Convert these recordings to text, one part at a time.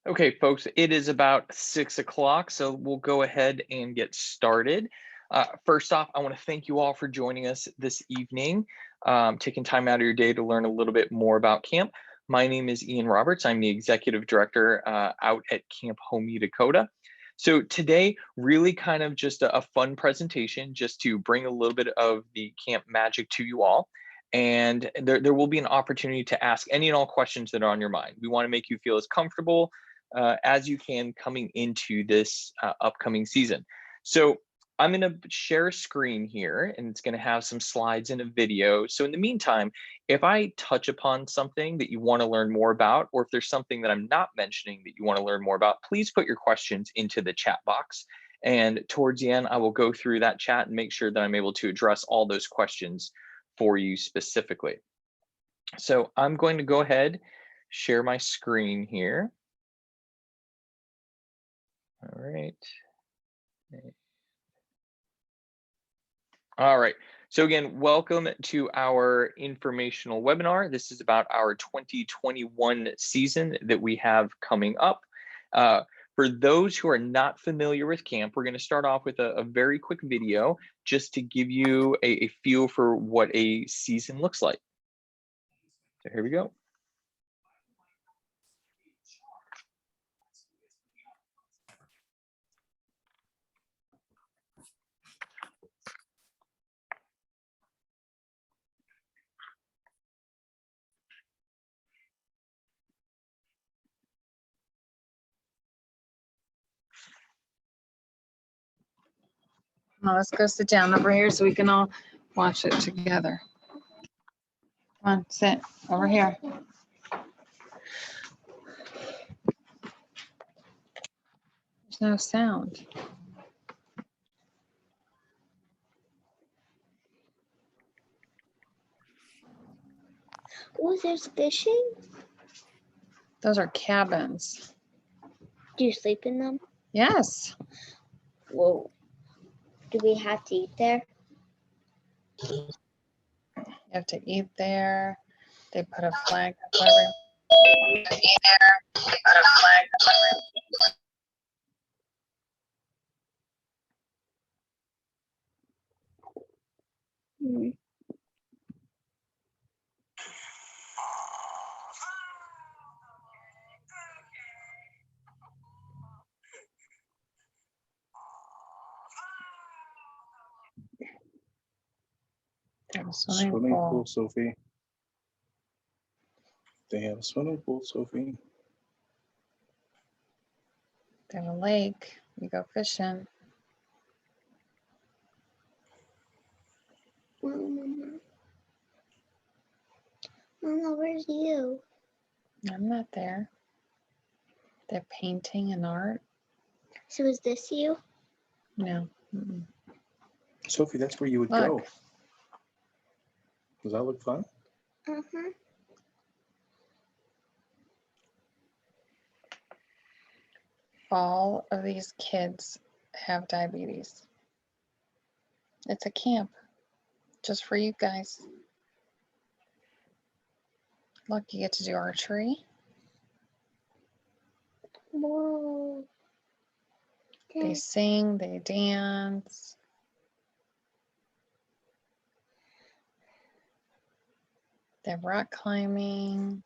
Okay, folks, it is about 6 o'clock, so we'll go ahead and get started. First off, I want to thank you all for joining us this evening, taking time out of your day to learn a little bit more about camp. My name is Ian Roberts. I'm the executive director out at Camp Homey, Dakota. So today, really kind of just a fun presentation, just to bring a little bit of the camp magic to you all. And there will be an opportunity to ask any and all questions that are on your mind. We want to make you feel as comfortable as you can coming into this upcoming season. So I'm going to share a screen here and it's going to have some slides and a video. So in the meantime, if I touch upon something that you want to learn more about, or if there's something that I'm not mentioning that you want to learn more about, please put your questions into the chat box. And towards the end, I will go through that chat and make sure that I'm able to address all those questions for you specifically. So I'm going to go ahead, share my screen here. All right. All right. So again, welcome to our informational webinar. This is about our 2021 season that we have coming up. For those who are not familiar with camp, we're going to start off with a very quick video just to give you a feel for what a season looks like. So here we go. Now let's go sit down over here so we can all watch it together. Come on, sit over here. There's no sound. Oh, there's fishing? Those are cabins. Do you sleep in them? Yes. Whoa. Do we have to eat there? You have to eat there. They put a flag up every. Eat there. They put a flag up every. Hmm. They have a Swimming pool, Sophie. They have a swimming pool, Sophie. They have a lake. You go fishing. Mama. Mama, where's you? I'm not there. They're painting and art. So is this you? No. Mm-mm. Sophie, that's where you would Look. go. Does that look fun? Uh-huh. All of these kids have diabetes. It's a camp just for you guys. Look, you get to do archery. Whoa. They sing, they dance. They have rock climbing.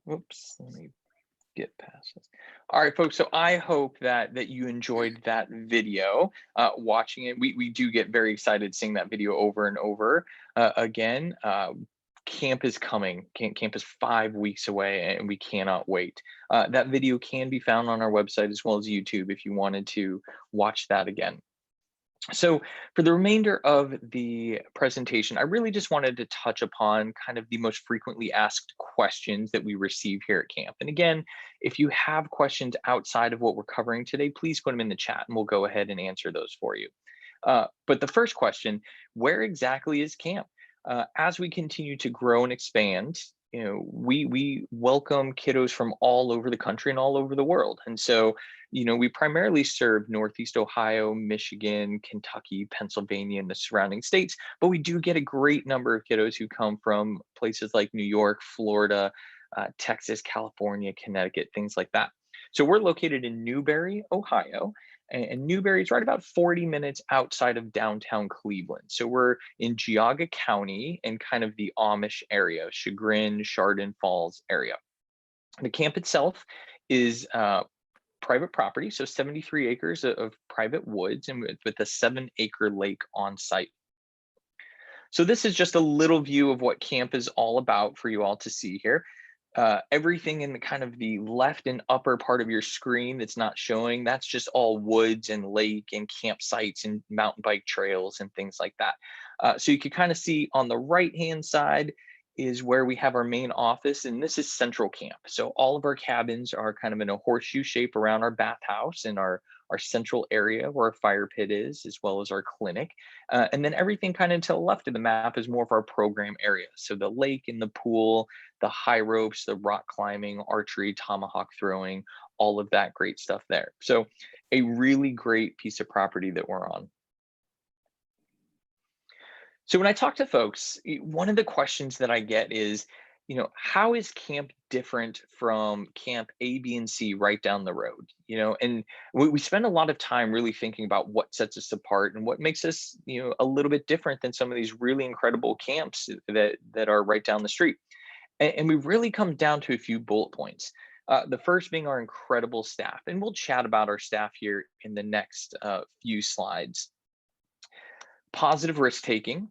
Whoops, let me Get past this. All right, folks. So I hope that you enjoyed that video. Watching it, we do get very excited seeing that video over and over again. Camp is coming. Camp is 5 weeks away, and we cannot wait. That video can be found on our website as well as YouTube if you wanted to watch that again. So for the remainder of the presentation, I really just wanted to touch upon kind of the most frequently asked questions that we receive here at camp. And again, if you have questions outside of what we're covering today, please put them in the chat and we'll go ahead and answer those for you. But the first question, where exactly is camp? As we continue to grow and expand, we welcome kiddos from all over the country and all over the world. And so we primarily serve Northeast Ohio, Michigan, Kentucky, Pennsylvania, and the surrounding states, but we do get a great number of kiddos who come from places like New York, Florida, Texas, California, Connecticut, things like that. So we're located in Newberry, Ohio, and Newberry is right about 40 minutes outside of downtown Cleveland. So we're in Geauga County and kind of the Amish area, Chagrin, Chardon Falls area. The camp itself is private property, so 73 acres of private woods and with a 7-acre lake on site. So this is just a little view of what camp is all about for you all to see here. Everything in the kind of the left and upper part of your screen that's not showing, that's just all woods and lake and campsites and mountain bike trails and things like that. So you can kind of see on the right-hand side is where we have our main office, and this is central camp. So all of our cabins are kind of in a horseshoe shape around our bathhouse and our central area where our fire pit is, as well as our clinic. And then everything kind of to the left of the map is more of our program area. So the lake and the pool, the high ropes, the rock climbing, archery, tomahawk throwing, all of that great stuff there. So a really great piece of property that we're on. So when I talk to folks, one of the questions that I get is, how is camp different from camp A, B, and C right down the road? And we spend a lot of time really thinking about what sets us apart and what makes us, a little bit different than some of these really incredible camps that are right down the street. And we really come down to a few bullet points. The first being our incredible staff, and we'll chat about our staff here in the next few slides. Positive risk taking,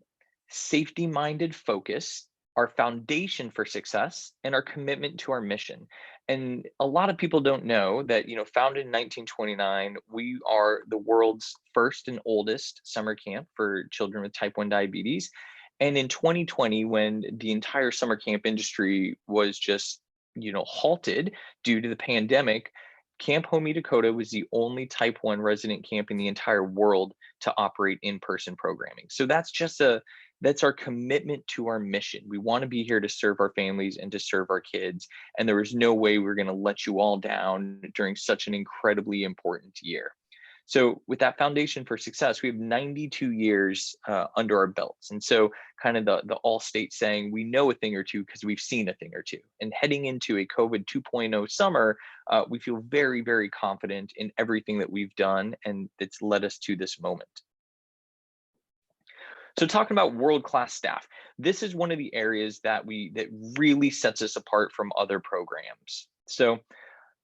safety-minded focus, our foundation for success, and our commitment to our mission. And a lot of people don't know that, founded in 1929, we are the world's first and oldest summer camp for children with type 1 diabetes. And in 2020, when the entire summer camp industry was just, halted due to the pandemic, Camp Homey Dakota was the only type 1 resident camp in the entire world to operate in-person programming. So that's our commitment to our mission. We want to be here to serve our families and to serve our kids. And there was no way we're going to let you all down during such an incredibly important year. So with that foundation for success, we have 92 years under our belts. And so kind of the all-state saying, we know a thing or two because we've seen a thing or two. And heading into a COVID 2.0 summer, we feel very, very confident in everything that we've done and that's led us to this moment. So talking about world-class staff, this is one of the areas that really sets us apart from other programs. So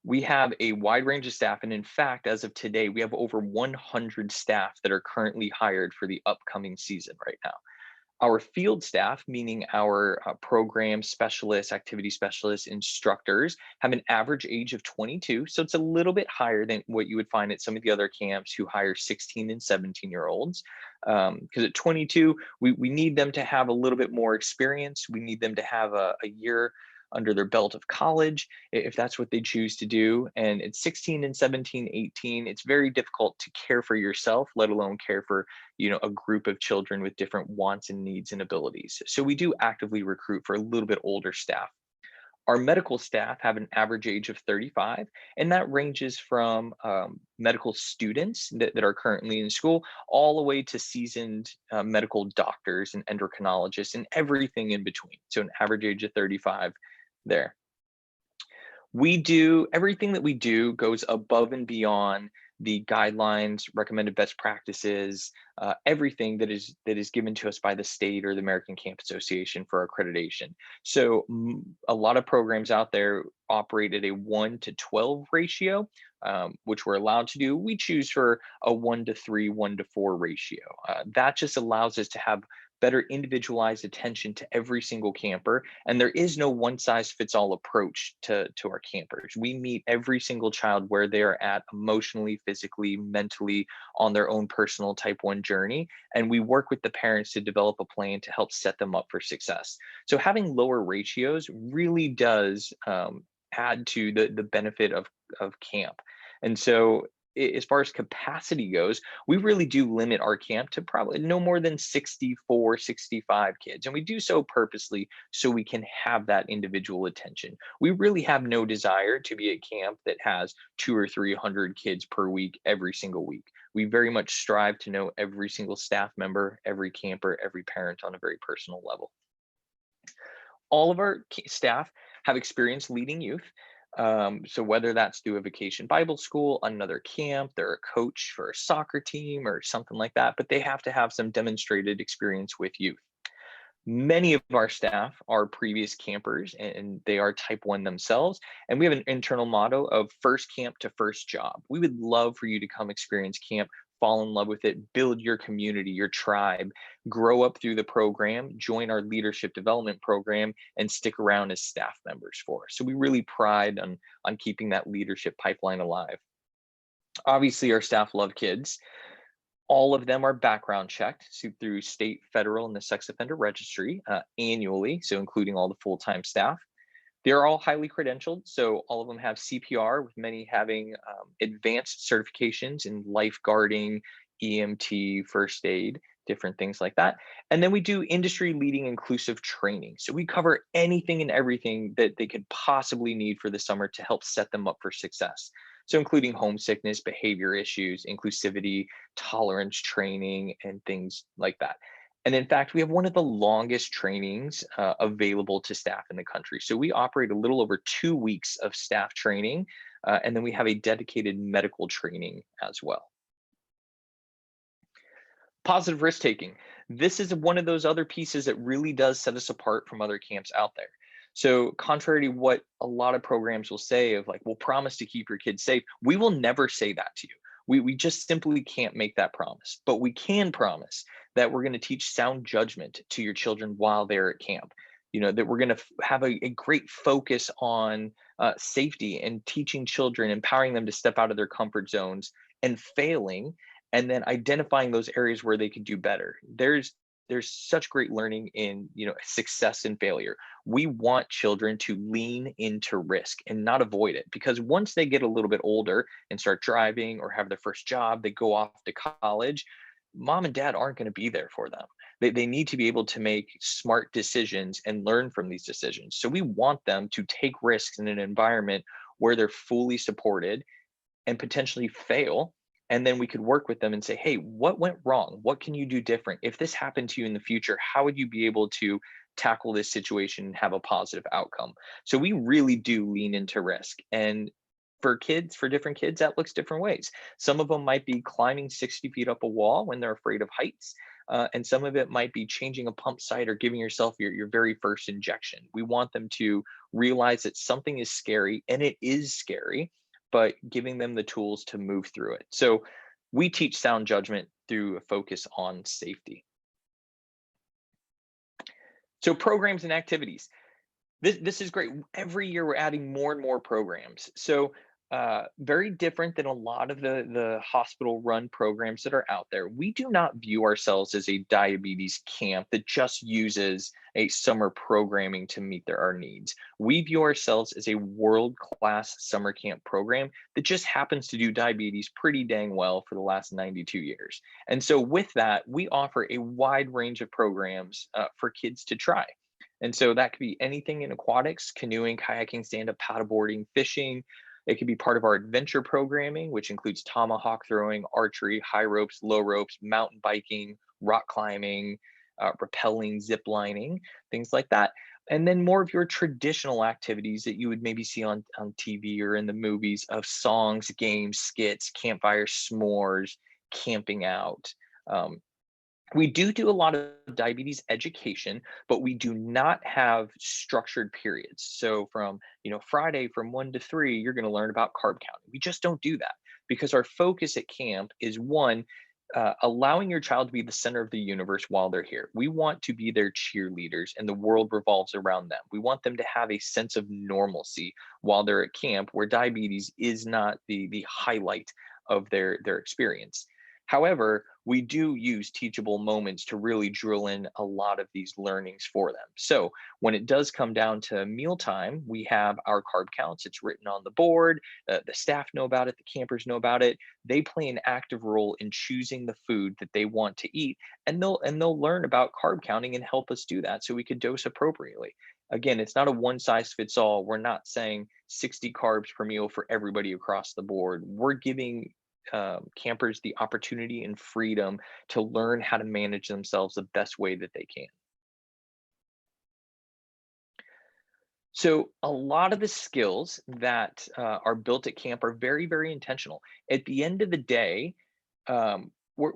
we have a wide range of staff, and in fact, as of today, we have over 100 staff that are currently hired for the upcoming season right now. Our field staff, meaning our program specialists, activity specialists, instructors, have an average age of 22. So it's a little bit higher than what you would find at some of the other camps who hire 16 and 17-year-olds. Because at 22, we need them to have a little bit more experience. We need them to have a year under their belt of college, if that's what they choose to do. And at 16 and 17, 18, it's very difficult to care for yourself, let alone care for, a group of children with different wants and needs and abilities. So we do actively recruit for a little bit older staff. Our medical staff have an average age of 35, and that ranges from medical students that are currently in school all the way to seasoned medical doctors and endocrinologists and everything in between. So an average age of 35 there. Everything that we do goes above and beyond the guidelines, recommended best practices, everything that is given to us by the state or the American Camp Association for accreditation. So a lot of programs out there operate at a 1 to 12 ratio, which we're allowed to do. We choose for a 1 to 3, 1 to 4 ratio. That just allows us to have better individualized attention to every single camper. And there is no one size fits all approach to our campers. We meet every single child where they are at emotionally, physically, mentally, on their own personal type 1 journey. And we work with the parents to develop a plan to help set them up for success. So having lower ratios really does add to the benefit of camp. And so as far as capacity goes, we really do limit our camp to probably no more than 64, 65 kids. And we do so purposely so we can have that individual attention. We really have no desire to be a camp that has 200 or 300 kids per week, every single week. We very much strive to know every single staff member, every camper, every parent on a very personal level. All of our staff have experience leading youth. So whether that's through a vacation Bible school, another camp, they're a coach for a soccer team or something like that, but they have to have some demonstrated experience with youth. Many of our staff are previous campers and they are type 1 themselves. And we have an internal motto of first camp to first job. We would love for you to come experience camp, fall in love with it, build your community, your tribe, grow up through the program, join our leadership development program, and stick around as staff members for us. So we really pride on keeping that leadership pipeline alive. Obviously, our staff love kids. All of them are background checked through state, federal, and the sex offender registry annually, so including all the full-time staff. They're all highly credentialed, so all of them have CPR, with many having advanced certifications in lifeguarding, EMT, first aid, different things like that. And then we do industry-leading inclusive training. So we cover anything and everything that they could possibly need for the summer to help set them up for success. So including homesickness, behavior issues, inclusivity, tolerance training, and things like that. And in fact, we have one of the longest trainings available to staff in the country. So we operate a little over 2 weeks of staff training, and then we have a dedicated medical training as well. Positive risk taking. This is one of those other pieces that really does set us apart from other camps out there. So contrary to what a lot of programs will say of like, we'll promise to keep your kids safe, we will never say that to you. We just simply can't make that promise, but we can promise that we're going to teach sound judgment to your children while they're at camp. That we're going to have a great focus on safety and teaching children, empowering them to step out of their comfort zones and failing, and then identifying those areas where they could do better. There's such great learning in success and failure. We want children to lean into risk and not avoid it, because once they get a little bit older and start driving or have their first job, they go off to college, mom and dad aren't going to be there for them. They need to be able to make smart decisions and learn from these decisions. So we want them to take risks in an environment where they're fully supported and potentially fail. And then we could work with them and say, hey, what went wrong? What can you do different? If this happened to you in the future, how would you be able to tackle this situation and have a positive outcome? So we really do lean into risk. And for different kids, that looks different ways. Some of them might be climbing 60 feet up a wall when they're afraid of heights. And some of it might be changing a pump site or giving yourself your very first injection. We want them to realize that something is scary, and it is scary, but giving them the tools to move through it. So we teach sound judgment through a focus on safety. So programs and activities. This is great. Every year we're adding more and more programs. So very different than a lot of the hospital run programs that are out there. We do not view ourselves as a diabetes camp that just uses a summer programming to meet our needs. We view ourselves as a world-class summer camp program that just happens to do diabetes pretty dang well for the last 92 years. And so with that, we offer a wide range of programs for kids to try. And so that could be anything in aquatics: canoeing, kayaking, stand-up paddleboarding, fishing. It could be part of our adventure programming, which includes tomahawk throwing, archery, high ropes, low ropes, mountain biking, rock climbing, rappelling, zip lining, things like that. And then more of your traditional activities that you would maybe see on TV or in the movies of songs, games, skits, campfire, s'mores, camping out. Um, we do a lot of diabetes education, but we do not have structured periods. So from, Friday from 1 to 3, you're going to learn about carb counting. We just don't do that because our focus at camp is one, allowing your child to be the center of the universe while they're here. We want to be their cheerleaders and the world revolves around them. We want them to have a sense of normalcy while they're at camp, where diabetes is not the highlight of their experience. However, we do use teachable moments to really drill in a lot of these learnings for them. So when it does come down to mealtime, we have our carb counts. It's written on the board. The staff know about it. The campers know about it. They play an active role in choosing the food that they want to eat, and they'll learn about carb counting and help us do that so we could dose appropriately. Again, it's not a one size fits all. We're not saying 60 carbs per meal for everybody across the board. We're giving campers the opportunity and freedom to learn how to manage themselves the best way that they can. So a lot of the skills that are built at camp are very, very intentional. At the end of the day, we're,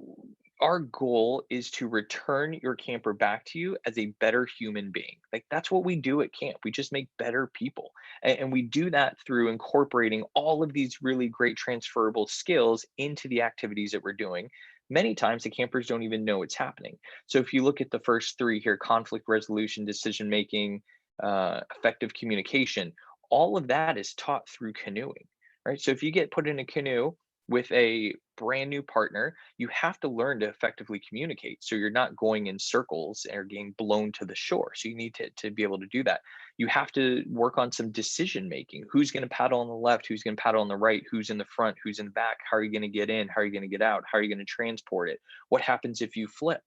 our goal is to return your camper back to you as a better human being. Like, that's what we do at camp. We just make better people. And we do that through incorporating all of these really great transferable skills into the activities that we're doing. Many times the campers don't even know it's happening. So if you look at the first three here, conflict resolution, decision making, effective communication, all of that is taught through canoeing, right? So if you get put in a canoe with a brand new partner, you have to learn to effectively communicate. So you're not going in circles or getting blown to the shore. So you need to be able to do that. You have to work on some decision making. Who's going to paddle on the left? Who's going to paddle on the right? Who's in the front? Who's in the back? How are you going to get in? How are you going to get out? How are you going to transport it? What happens if you flip?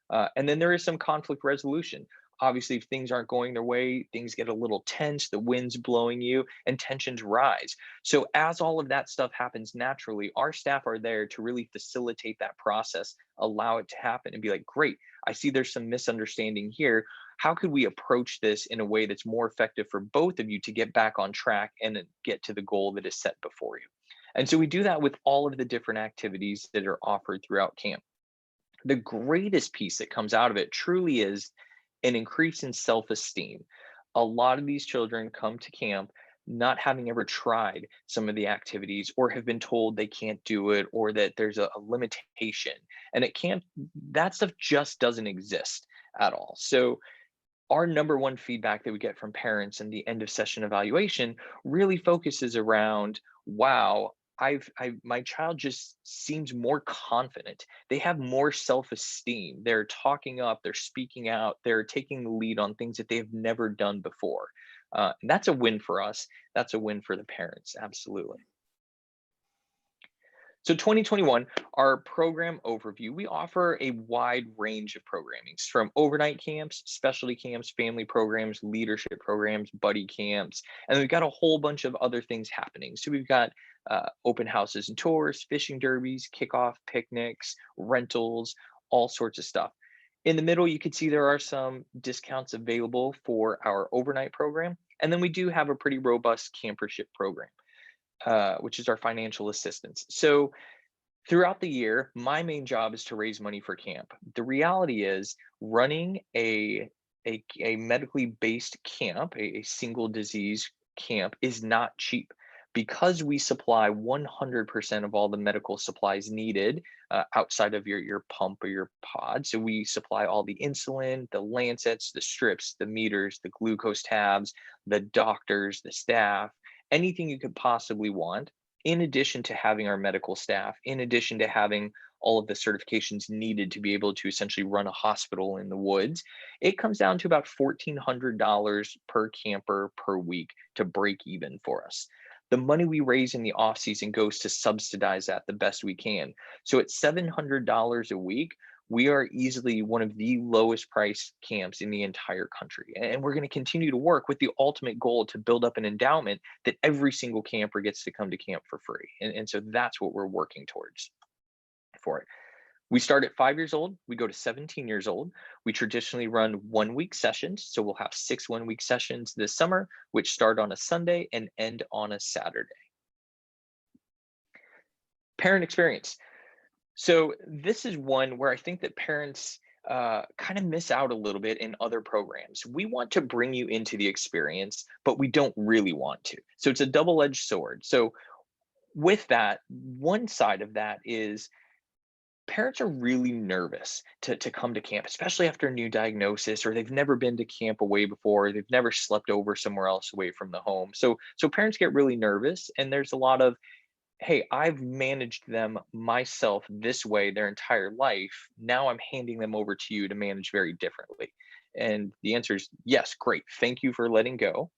And then there is some conflict resolution. Obviously, if things aren't going their way, things get a little tense, the wind's blowing you, and tensions rise. So as all of that stuff happens naturally, our staff are there to really facilitate that process, allow it to happen, and be like, great, I see there's some misunderstanding here. How could we approach this in a way that's more effective for both of you to get back on track and get to the goal that is set before you? And so we do that with all of the different activities that are offered throughout camp. The greatest piece that comes out of it truly is an increase in self-esteem. A lot of these children come to camp not having ever tried some of the activities or have been told they can't do it or that there's a limitation. And at camp, that stuff just doesn't exist at all. So our number one feedback that we get from parents in the end of session evaluation really focuses around, wow, my child just seems more confident. They have more self-esteem. They're talking up, they're speaking out, they're taking the lead on things that they've never done before. And that's a win for us. That's a win for the parents, absolutely. So 2021, our program overview, we offer a wide range of programmings from overnight camps, specialty camps, family programs, leadership programs, buddy camps, and we've got a whole bunch of other things happening. So we've got open houses and tours, fishing derbies, kickoff picnics, rentals, all sorts of stuff. In the middle, you can see there are some discounts available for our overnight program. And then we do have a pretty robust campership program, which is our financial assistance. So throughout the year, my main job is to raise money for camp. The reality is running a medically based camp, a single disease camp, is not cheap because we supply 100% of all the medical supplies needed outside of your pump or your pod. So we supply all the insulin, the lancets, the strips, the meters, the glucose tabs, the doctors, the staff, anything you could possibly want, in addition to having our medical staff, in addition to having all of the certifications needed to be able to essentially run a hospital in the woods. It comes down to about $1,400 per camper per week to break even for us. The money we raise in the off season goes to subsidize that the best we can. So at $700 a week, we are easily one of the lowest priced camps in the entire country. And we're going to continue to work with the ultimate goal to build up an endowment that every single camper gets to come to camp for free. And so that's what we're working towards for it. We start at 5 years old, we go to 17 years old. We traditionally run 1 week sessions. So we'll have 6 1 week sessions this summer, which start on a Sunday and end on a Saturday. Parent experience. So this is one where I think that parents kind of miss out a little bit in other programs. We want to bring you into the experience, but we don't really want to. So it's a double-edged sword. So with that, one side of that is parents are really nervous to come to camp, especially after a new diagnosis, or they've never been to camp away before, they've never slept over somewhere else away from the home. So parents get really nervous, and there's a lot of, hey, I've managed them myself this way their entire life. Now I'm handing them over to you to manage very differently. And the answer is yes, great. Thank you for letting go.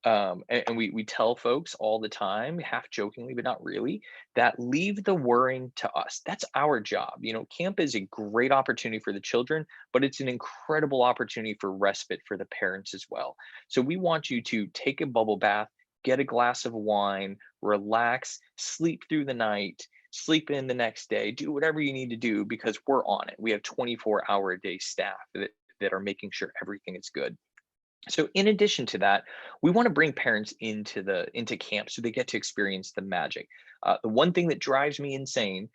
And we tell folks all the time, half jokingly, but not really, that leave the worrying to us. That's our job. Camp is a great opportunity for the children, but it's an incredible opportunity for respite for the parents as well. So we want you to take a bubble bath, get a glass of wine, relax, sleep through the night, sleep in the next day, do whatever you need to do because we're on it. We have 24-hour-a-day staff that are making sure everything is good. So in addition to that, we want to bring parents into camp so they get to experience the magic. The one thing that drives me insane,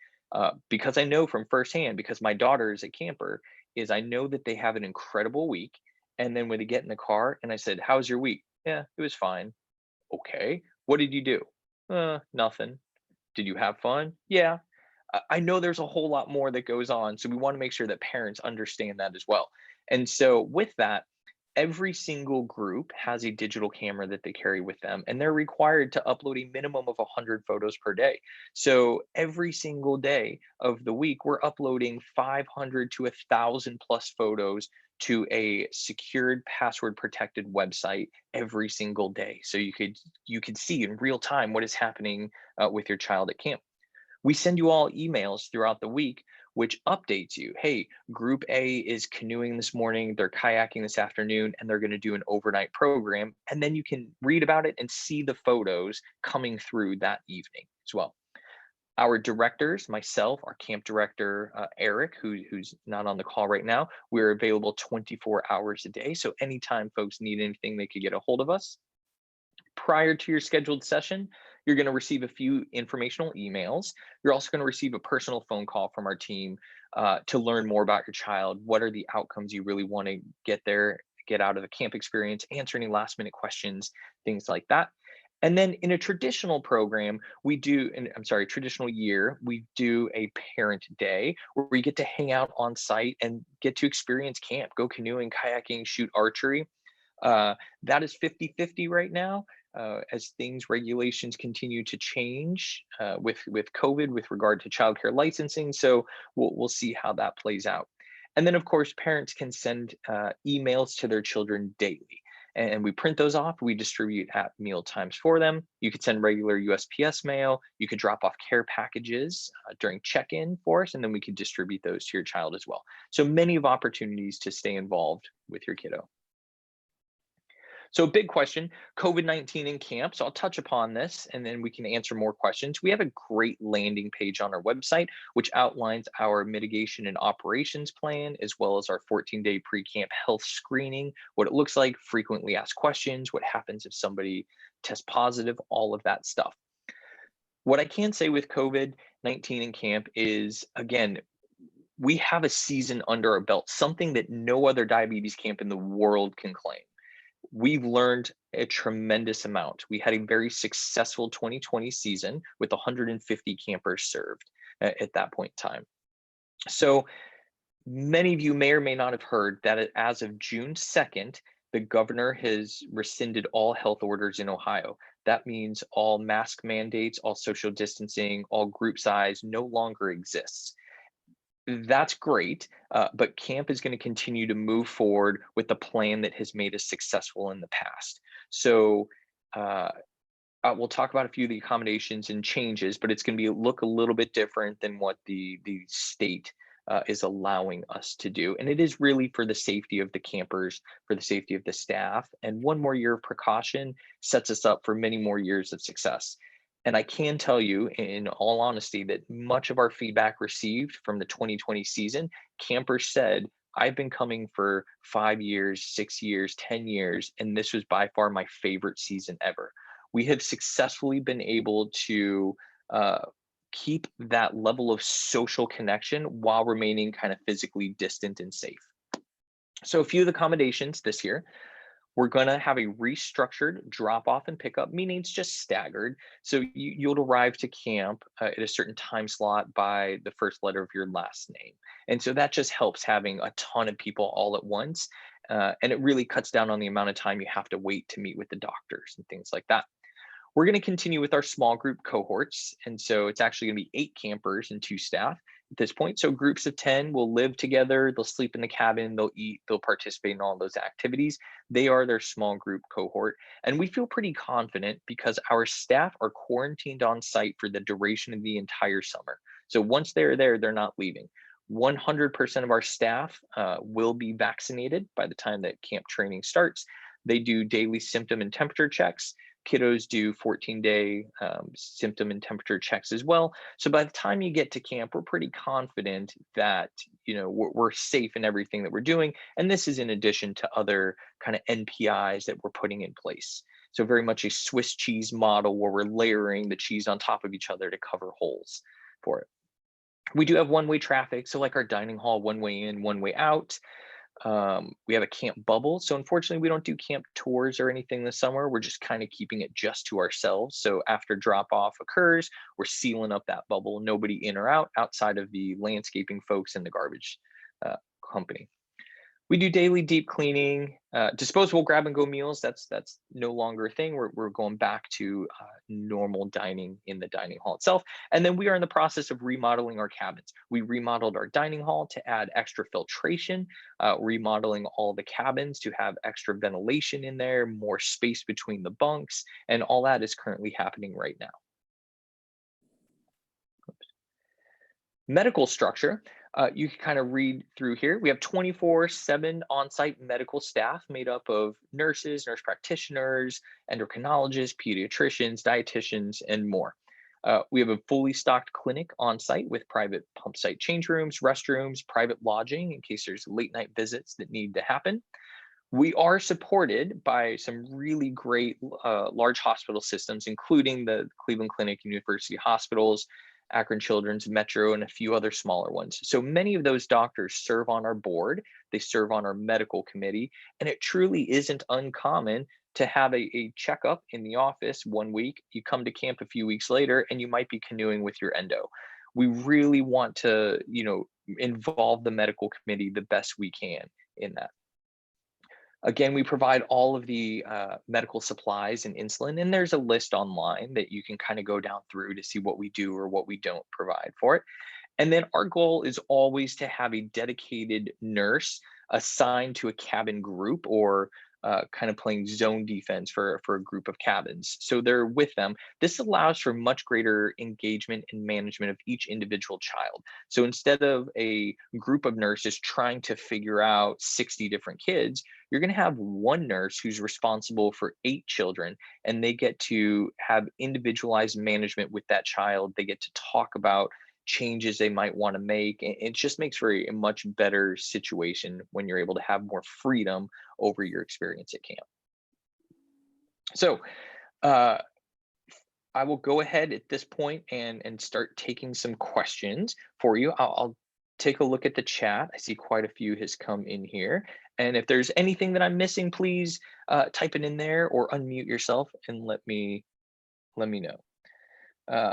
because I know from firsthand, because my daughter is a camper, is I know that they have an incredible week. And then when they get in the car and I said, "How's your week?" "Yeah, it was fine." "Okay. What did you do?" Nothing." "Did you have fun?" "Yeah." I know there's a whole lot more that goes on. So we want to make sure that parents understand that as well. And so with that, every single group has a digital camera that they carry with them, and they're required to upload a minimum of 100 photos per day. So every single day of the week, we're uploading 500 to 1,000 plus photos to a secured, password protected website every single day. So you could see in real time what is happening with your child at camp. We send you all emails throughout the week, which updates you. Hey, group A is canoeing this morning, they're kayaking this afternoon, and they're going to do an overnight program. And then you can read about it and see the photos coming through that evening as well. Our directors, myself, our camp director, Eric, who's not on the call right now, we're available 24 hours a day. So anytime folks need anything, they could get a hold of us. Prior to your scheduled session, you're going to receive a few informational emails. You're also going to receive a personal phone call from our team to learn more about your child. What are the outcomes you really want to get out of the camp experience, answer any last minute questions, things like that. And then in a traditional program, traditional year, we do a parent day where we get to hang out on site and get to experience camp, go canoeing, kayaking, shoot archery. That is 50-50 right now. As regulations continue to change with COVID with regard to childcare licensing. So we'll see how that plays out. And then, of course, parents can send emails to their children daily. And we print those off. We distribute at meal times for them. You could send regular USPS mail. You could drop off care packages during check-in for us, and then we could distribute those to your child as well. So many of opportunities to stay involved with your kiddo. So big question, COVID-19 in camp. So I'll touch upon this and then we can answer more questions. We have a great landing page on our website, which outlines our mitigation and operations plan, as well as our 14-day pre-camp health screening, what it looks like, frequently asked questions, what happens if somebody tests positive, all of that stuff. What I can say with COVID-19 in camp is, again, we have a season under our belt, something that no other diabetes camp in the world can claim. We've learned a tremendous amount. We had a very successful 2020 season with 150 campers served at that point in time. So many of you may or may not have heard that as of June 2nd, the governor has rescinded all health orders in Ohio. That means all mask mandates, all social distancing, all group size no longer exists. That's great, but camp is going to continue to move forward with the plan that has made us successful in the past. So we'll talk about a few of the accommodations and changes, but it's going to look a little bit different than what the state is allowing us to do. And it is really for the safety of the campers, for the safety of the staff. And one more year of precaution sets us up for many more years of success. And I can tell you in all honesty that much of our feedback received from the 2020 season, campers said, I've been coming for 5 years, 6 years, 10 years, and this was by far my favorite season ever. We have successfully been able to uh, keep that level of social connection while remaining kind of physically distant and safe. So a few of the accommodations this year, we're going to have a restructured drop off and pickup, meaning it's just staggered. So you'll arrive to camp at a certain time slot by the first letter of your last name. And so that just helps having a ton of people all at once. And it really cuts down on the amount of time you have to wait to meet with the doctors and things like that. We're going to continue with our small group cohorts. And so it's actually going to be 8 campers and 2 staff at this point. So groups of 10 will live together, they'll sleep in the cabin, they'll eat, they'll participate in all those activities. They are their small group cohort. And we feel pretty confident because our staff are quarantined on site for the duration of the entire summer. So once they're there, they're not leaving. 100% of our staff will be vaccinated by the time that camp training starts. They do daily symptom and temperature checks. Kiddos do 14-day symptom and temperature checks as well. So by the time you get to camp, we're pretty confident that we're safe in everything that we're doing. And this is in addition to other kind of NPIs that we're putting in place. So very much a Swiss cheese model where we're layering the cheese on top of each other to cover holes for it. We do have one-way traffic. So like our dining hall, one way in, one way out. We have a camp bubble. So unfortunately, we don't do camp tours or anything this summer. We're just kind of keeping it just to ourselves. So after drop off occurs, we're sealing up that bubble, nobody in or out outside of the landscaping folks and the garbage company. We do daily deep cleaning, disposable grab and go meals. That's no longer a thing. We're going back to normal dining in the dining hall itself. And then we are in the process of remodeling our cabins. We remodeled our dining hall to add extra filtration, remodeling all the cabins to have extra ventilation in there, more space between the bunks, and all that is currently happening right now. Medical structure, you can kind of read through here. We have 24/7 on-site medical staff made up of nurses, nurse practitioners, endocrinologists, pediatricians, dietitians, and more. We have a fully stocked clinic on site with private pump site change rooms, restrooms, private lodging in case there's late night visits that need to happen. We are supported by some really great large hospital systems, including the Cleveland Clinic, University Hospitals, Akron Children's, Metro, and a few other smaller ones. So many of those doctors serve on our board, they serve on our medical committee, and it truly isn't uncommon to have a checkup in the office one week, you come to camp a few weeks later, and you might be canoeing with your endo. We really want to, involve the medical committee the best we can in that. Again, we provide all of the medical supplies and insulin, and there's a list online that you can kind of go down through to see what we do or what we don't provide for it. And then our goal is always to have a dedicated nurse assigned to a cabin group or kind of playing zone defense for a group of cabins. So they're with them. This allows for much greater engagement and management of each individual child. So instead of a group of nurses trying to figure out 60 different kids, you're going to have one nurse who's responsible for 8 children, and they get to have individualized management with that child. They get to talk about changes they might want to make. And it just makes for a much better situation when you're able to have more freedom over your experience at camp. So I will go ahead at this point and start taking some questions for you. I'll take a look at the chat. I see quite a few has come in here. And if there's anything that I'm missing, please type it in there or unmute yourself and let me know.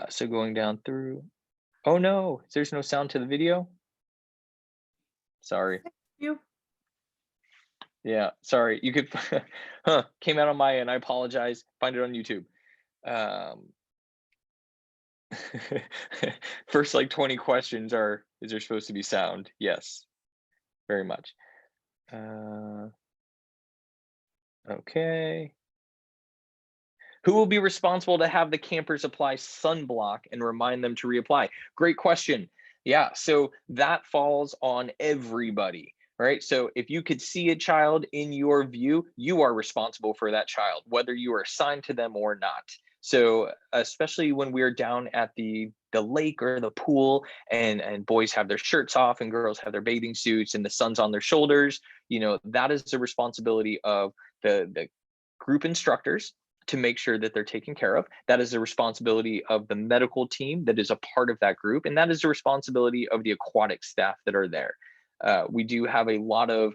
So going down through. Oh no, there's no sound to the video. Sorry. You. Yeah, sorry. You could, came out on my end. I apologize. Find it on YouTube. First, like 20 questions are, is there supposed to be sound? Yes, very much. Okay. Who will be responsible to have the campers apply sunblock and remind them to reapply? Great question. Yeah, so that falls on everybody, right? So if you could see a child in your view, you are responsible for that child, whether you are assigned to them or not. So especially when we're down at the lake or the pool, and boys have their shirts off and girls have their bathing suits and the sun's on their shoulders, that is the responsibility of the group instructors to make sure that they're taken care of. That is the responsibility of the medical team that is a part of that group, and that is the responsibility of the aquatic staff that are there. We do have a lot of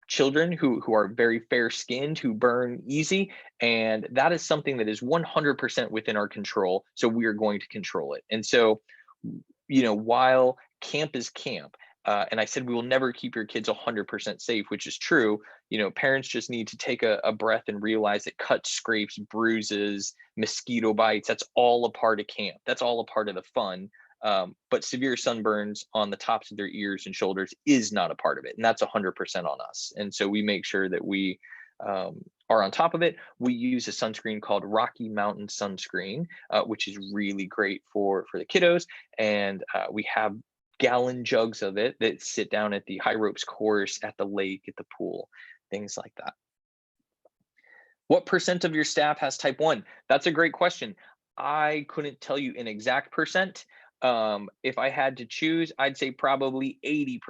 children who are very fair skinned, who burn easy, and that is something that is 100% within our control, so we are going to control it. And so, while camp is camp, and I said we will never keep your kids 100% safe, which is true. Parents just need to take a breath and realize that cuts, scrapes, bruises, mosquito bites, that's all a part of camp. That's all a part of the fun. But severe sunburns on the tops of their ears and shoulders is not a part of it. And that's 100% on us. And so we make sure that we are on top of it. We use a sunscreen called Rocky Mountain sunscreen, which is really great for the kiddos. And we have gallon jugs of it that sit down at the high ropes course, at the lake, at the pool, things like that. What percent of your staff has type 1? That's a great question. I couldn't tell you an exact percent. If I had to choose, I'd say probably 80%,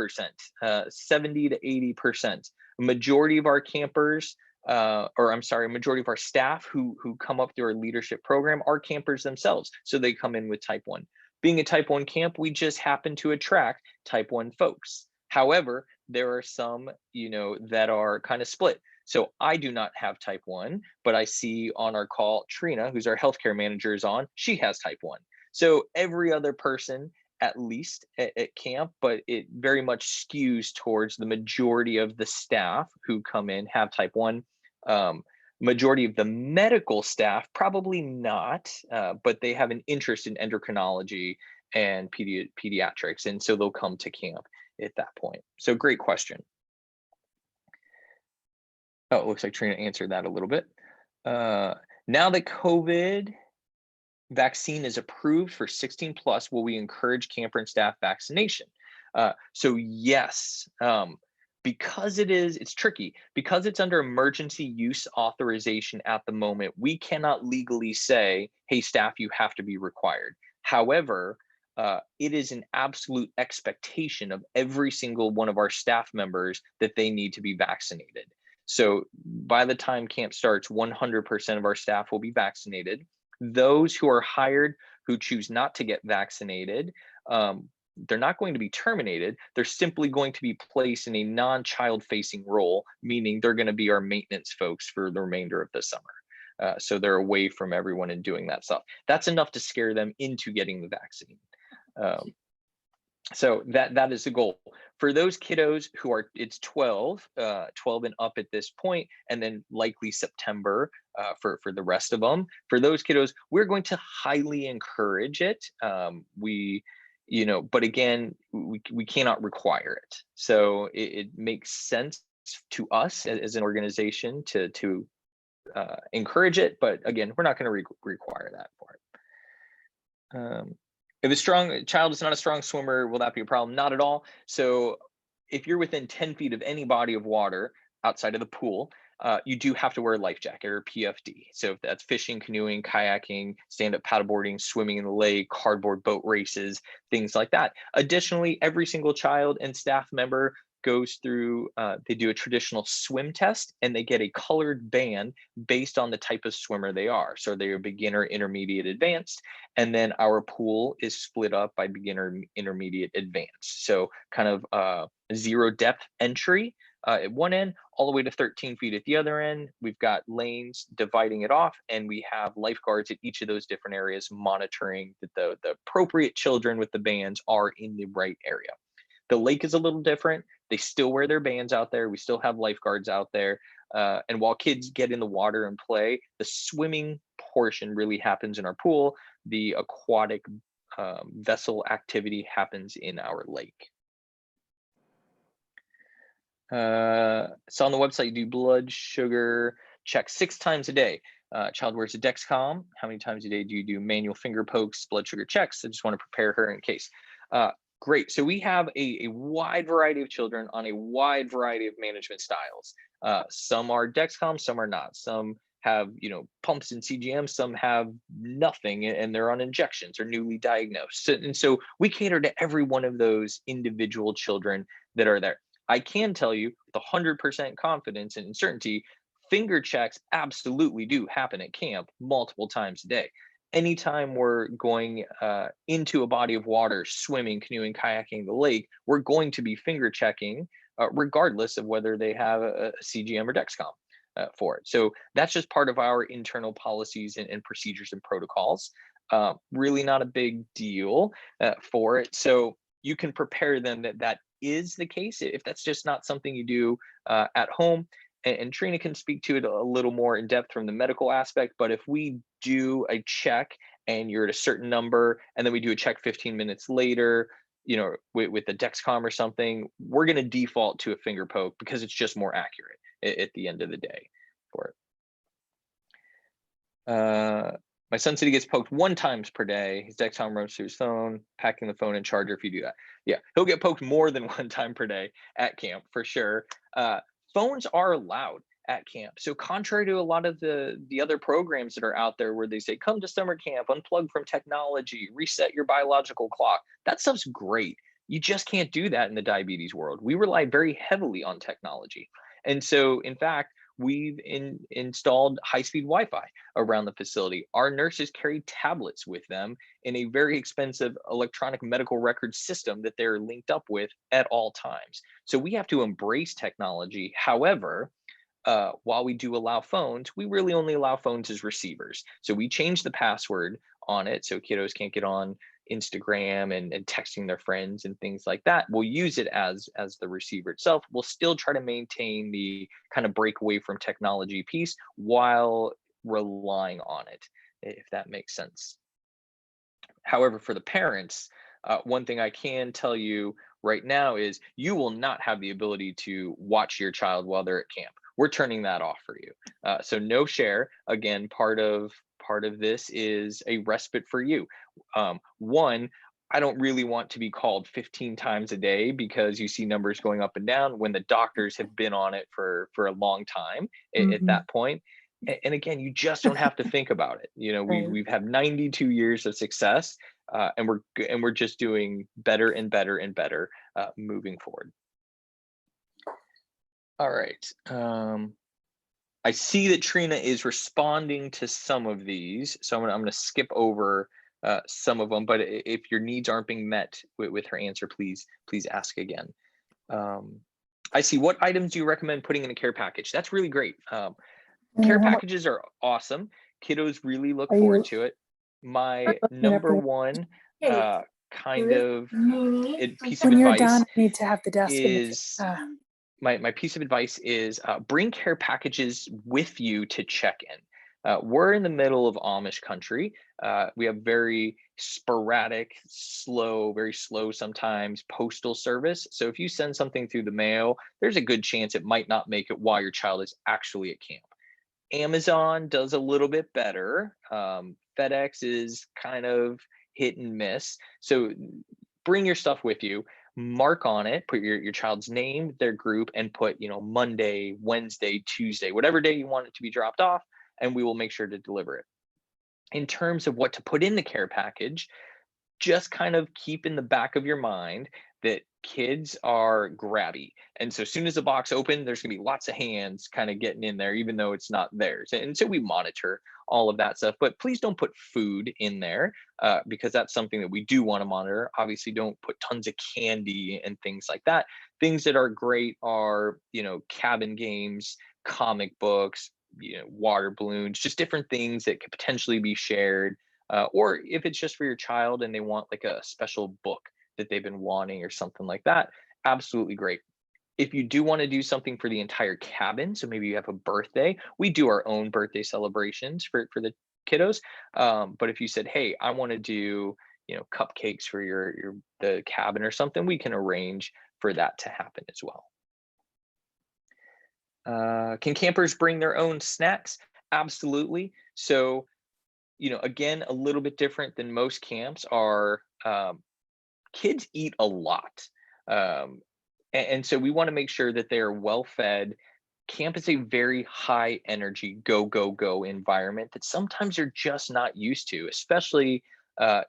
70 to 80%. Majority of our campers, majority of our staff who come up through our leadership program are campers themselves. So they come in with type 1. Being a type 1 camp, we just happen to attract type 1 folks. However, there are some, that are kind of split. So I do not have type 1, but I see on our call, Trina, who's our healthcare manager, is on. She has type 1. So every other person, at least at camp, but it very much skews towards the majority of the staff who come in have type 1. Majority of the medical staff, probably not, but they have an interest in endocrinology and pediatrics, and so they'll come to camp at that point. So great question. Oh, it looks like Trina answered that a little bit. Now that COVID vaccine is approved for 16 plus, will we encourage camper and staff vaccination? So yes, because it's tricky, because it's under emergency use authorization at the moment, we cannot legally say, hey, staff, you have to be required. However, it is an absolute expectation of every single one of our staff members that they need to be vaccinated. So by the time camp starts, 100% of our staff will be vaccinated. Those who are hired who choose not to get vaccinated, they're not going to be terminated. They're simply going to be placed in a non-child facing role, meaning they're going to be our maintenance folks for the remainder of the summer. So they're away from everyone and doing that stuff. That's enough to scare them into getting the vaccine. So that is the goal. For those kiddos who are, it's 12 and up at this point, and then likely September for the rest of them. For those kiddos, we're going to highly encourage it. But again, we cannot require it. So it makes sense to us as an organization to encourage it, but again, we're not going to require that for it. If a child is not a strong swimmer, will that be a problem? Not at all. So if you're within 10 feet of any body of water outside of the pool, you do have to wear a life jacket or PFD. So if that's fishing, canoeing, kayaking, stand-up paddleboarding, swimming in the lake, cardboard boat races, things like that. Additionally, every single child and staff member goes through, they do a traditional swim test, and they get a colored band based on the type of swimmer they are. So they're beginner, intermediate, advanced, and then our pool is split up by beginner, intermediate, advanced. So kind of zero depth entry at one end, all the way to 13 feet at the other end. We've got lanes dividing it off, and we have lifeguards at each of those different areas monitoring that the appropriate children with the bands are in the right area. The lake is a little different. They still wear their bands out there. We still have lifeguards out there. And while kids get in the water and play, the swimming portion really happens in our pool. The aquatic vessel activity happens in our lake. So on the website, you do blood sugar check 6 times a day. Child wears a Dexcom. How many times a day do you do manual finger pokes, blood sugar checks? I just want to prepare her in case. Great. So we have a wide variety of children on a wide variety of management styles. Some are Dexcom, some are not. Some have, pumps and CGM, some have nothing and they're on injections or newly diagnosed. And so we cater to every one of those individual children that are there. I can tell you with 100% confidence and certainty, finger checks absolutely do happen at camp multiple times a day. Anytime we're going into a body of water, swimming, canoeing, kayaking, the lake, we're going to be finger checking, regardless of whether they have a CGM or Dexcom for it. So that's just part of our internal policies and procedures and protocols. Really not a big deal for it. So you can prepare them that that is the case if that's just not something you do at home. And Trina can speak to it a little more in depth from the medical aspect. But if we do a check and you're at a certain number, and then we do a check 15 minutes later, with the Dexcom or something, we're going to default to a finger poke because it's just more accurate at the end of the day for it. My son said he gets poked 1 time per day. His Dexcom runs through his phone, packing the phone and charger if you do that. Yeah, he'll get poked more than 1 time per day at camp for sure. Phones are allowed at camp. So contrary to a lot of the other programs that are out there where they say, come to summer camp, unplug from technology, reset your biological clock, that stuff's great. You just can't do that in the diabetes world. We rely very heavily on technology. And so, in fact, we've installed high-speed Wi-Fi around the facility. Our nurses carry tablets with them in a very expensive electronic medical record system that they're linked up with at all times. So we have to embrace technology. However, while we do allow phones, we really only allow phones as receivers. So we change the password on it so kiddos can't get on Instagram and texting their friends and things like that. We'll use it as the receiver itself. We'll still try to maintain the kind of break away from technology piece while relying on it, if that makes sense. However, for the parents, one thing I can tell you right now is you will not have the ability to watch your child while they're at camp. We're turning that off for you. So no share. Again, part of this is a respite for you. One, I don't really want to be called 15 times a day because you see numbers going up and down when the doctors have been on it for a long time at that point. And again, you just don't have to think about it. We've had 92 years of success, and we're just doing better and better and better moving forward. All right. I see that Trina is responding to some of these, so I'm gonna skip over some of them. But if your needs aren't being met with her answer, please ask again. I see. What items do you recommend putting in a care package? That's really great. Care packages are awesome. Kiddos really look forward to it. My number one kind of piece of When you're advice done, I need to have the desk is my piece of advice is bring care packages with you to check in. We're in the middle of Amish country. We have very sporadic, very slow sometimes postal service. So if you send something through the mail, there's a good chance it might not make it while your child is actually at camp. Amazon does a little bit better. FedEx is kind of hit and miss. So bring your stuff with you, mark on it, put your child's name, their group, and put, Monday, Wednesday, Tuesday, whatever day you want it to be dropped off, and we will make sure to deliver it. In terms of what to put in the care package, just kind of keep in the back of your mind that kids are grabby. And so as soon as the box opens, there's gonna be lots of hands kind of getting in there, even though it's not theirs. And so we monitor all of that stuff, but please don't put food in there because that's something that we do want to monitor. Obviously, don't put tons of candy and things like that. Things that are great are, cabin games, comic books, water balloons, just different things that could potentially be shared. Or if it's just for your child and they want like a special book that they've been wanting or something like that, absolutely great. If you do want to do something for the entire cabin, so maybe you have a birthday, we do our own birthday celebrations for the kiddos. But if you said, hey, I want to do, cupcakes for the cabin or something, we can arrange for that to happen as well. Can campers bring their own snacks? Absolutely. So, again, a little bit different than most camps are kids eat a lot. And so we want to make sure that they are well fed camp is a very high energy, go, go, go environment that sometimes you're just not used to, especially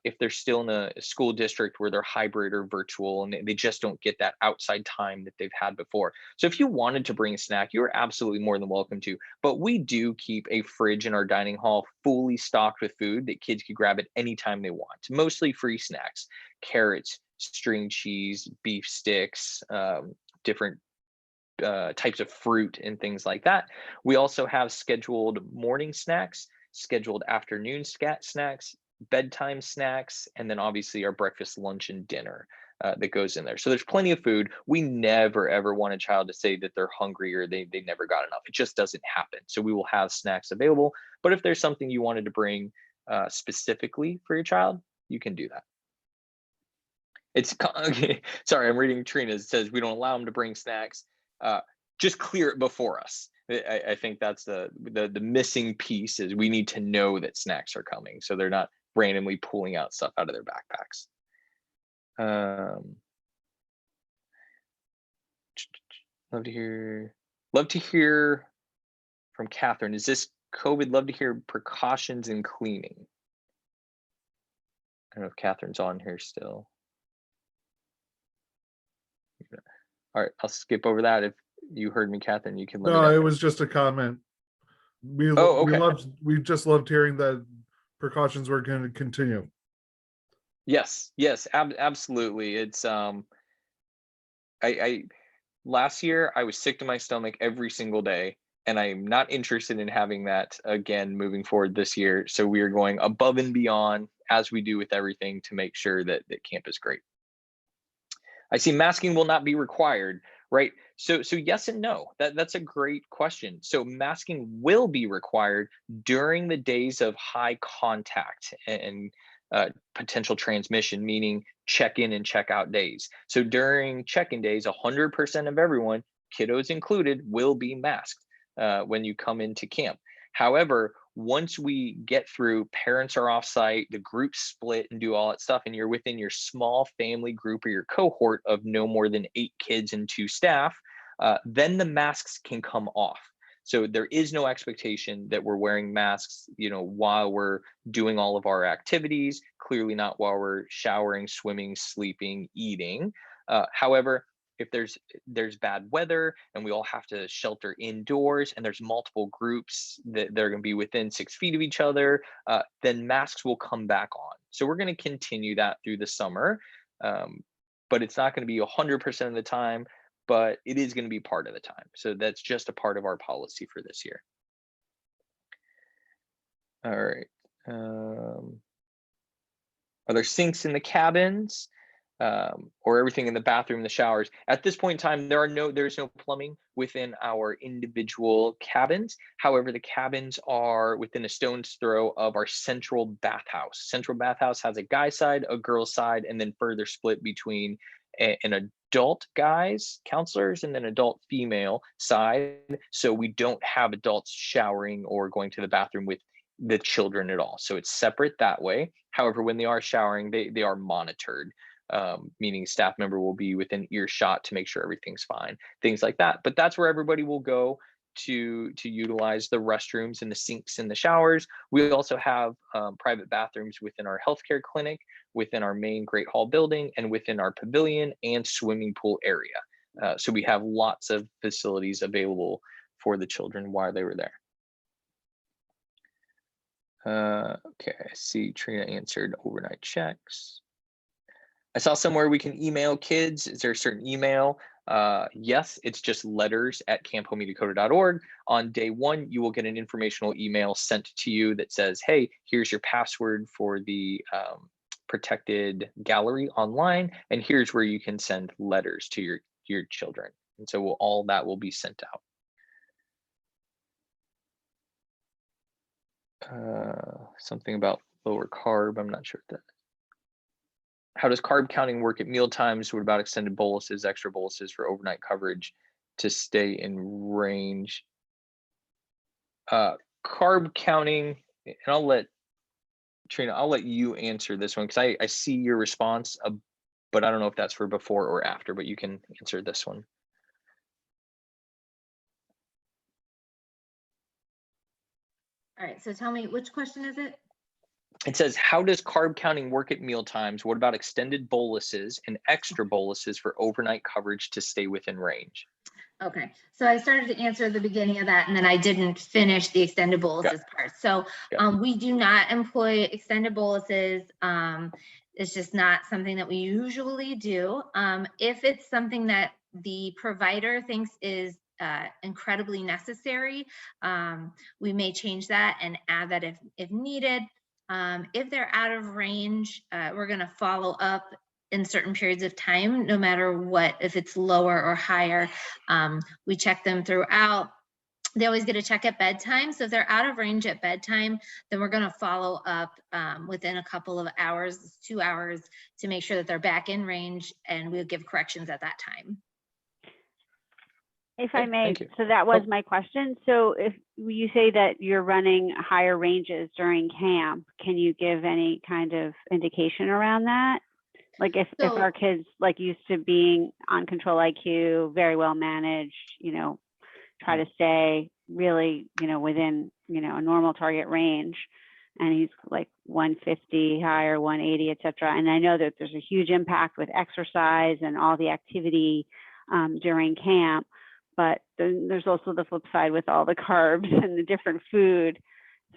if they're still in a school district where they're hybrid or virtual and they just don't get that outside time that they've had before. So if you wanted to bring a snack, you are absolutely more than welcome to. But we do keep a fridge in our dining hall fully stocked with food that kids can grab at any time they want. Mostly free snacks, carrots, string cheese, beef sticks, different types of fruit and things like that. We also have scheduled morning snacks, scheduled afternoon snacks, bedtime snacks, and then obviously our breakfast, lunch, and dinner that goes in there. So there's plenty of food. We never ever want a child to say that they're hungry or they never got enough. It just doesn't happen. So we will have snacks available. But if there's something you wanted to bring specifically for your child, you can do that. It's okay. Sorry, I'm reading Trina's. It says we don't allow them to bring snacks. Just clear it before us. I think that's the missing piece is we need to know that snacks are coming, so they're not randomly pulling out stuff out of their backpacks. Love to hear from Catherine. Is this COVID? Love to hear precautions in cleaning. I don't know if Catherine's on here still. All right, I'll skip over that. If you heard me, Catherine, you can let me know. No, it was just a comment. We just loved hearing that precautions were going to continue. Yes, absolutely. It's I last year I was sick to my stomach every single day, and I'm not interested in having that again moving forward this year. So we are going above and beyond as we do with everything to make sure that camp is great. I see masking will not be required, right? So yes and no. That's a great question. So masking will be required during the days of high contact and potential transmission, meaning check-in and check-out days. So during check-in days, 100% of everyone, kiddos included, will be masked when you come into camp. However, once we get through, parents are off site, the group split and do all that stuff, and you're within your small family group or your cohort of no more than 8 kids and 2 staff, then the masks can come off. So there is no expectation that we're wearing masks, while we're doing all of our activities, clearly not while we're showering, swimming, sleeping, eating. However, if there's bad weather and we all have to shelter indoors and there's multiple groups that they're going to be within 6 feet of each other, then masks will come back on. So we're going to continue that through the summer, but it's not going to be 100% of the time, but it is going to be part of the time. So that's just a part of our policy for this year. All right. Are there sinks in the cabins? Or everything in the bathroom, the showers. At this point in time, there's no plumbing within our individual cabins. However, the cabins are within a stone's throw of our central bathhouse. Central bathhouse has a guy side, a girl side, and then further split between an adult guys counselors and then adult female side. So we don't have adults showering or going to the bathroom with the children at all. So it's separate that way. However, when they are showering, they are monitored. Meaning staff member will be within earshot to make sure everything's fine, things like that. But that's where everybody will go to utilize the restrooms and the sinks and the showers. We also have private bathrooms within our healthcare clinic, within our main Great Hall building, and within our pavilion and swimming pool area. So we have lots of facilities available for the children while they were there. Okay, I see Trina answered overnight checks. I saw somewhere we can email kids. Is there a certain email? Yes, it's just letters@camphomeydakota.org. On day 1, you will get an informational email sent to you that says, hey, here's your password for the protected gallery online, and here's where you can send letters to your children. And so all that will be sent out. Something about lower carb, I'm not sure what that is. How does carb counting work at meal times? What about extended boluses, extra boluses for overnight coverage to stay in range? Carb counting, and I'll let you answer this one because I see your response, but I don't know if that's for before or after, but you can answer this one. All right, so tell me, which question is it? It says, how does carb counting work at meal times? What about extended boluses and extra boluses for overnight coverage to stay within range? Okay, so I started to answer the beginning of that, and then I didn't finish the extended boluses part. So we do not employ extended boluses. It's just not something that we usually do. If it's something that the provider thinks is incredibly necessary, we may change that and add that if needed. If they're out of range, we're going to follow up in certain periods of time, no matter what, if it's lower or higher. We check them throughout. They always get a check at bedtime. So if they're out of range at bedtime, then we're going to follow up within a couple of hours, 2 hours, to make sure that they're back in range, and we'll give corrections at that time. If I may, Thank you. so that was my question. So if you say that you're running higher ranges during camp, can you give any kind of indication around that? Like if our kids like used to being on control IQ, very well managed, try to stay really, within, a normal target range, and he's like 150 higher, 180, et cetera. And I know that there's a huge impact with exercise and all the activity during camp, but then there's also the flip side with all the carbs and the different food.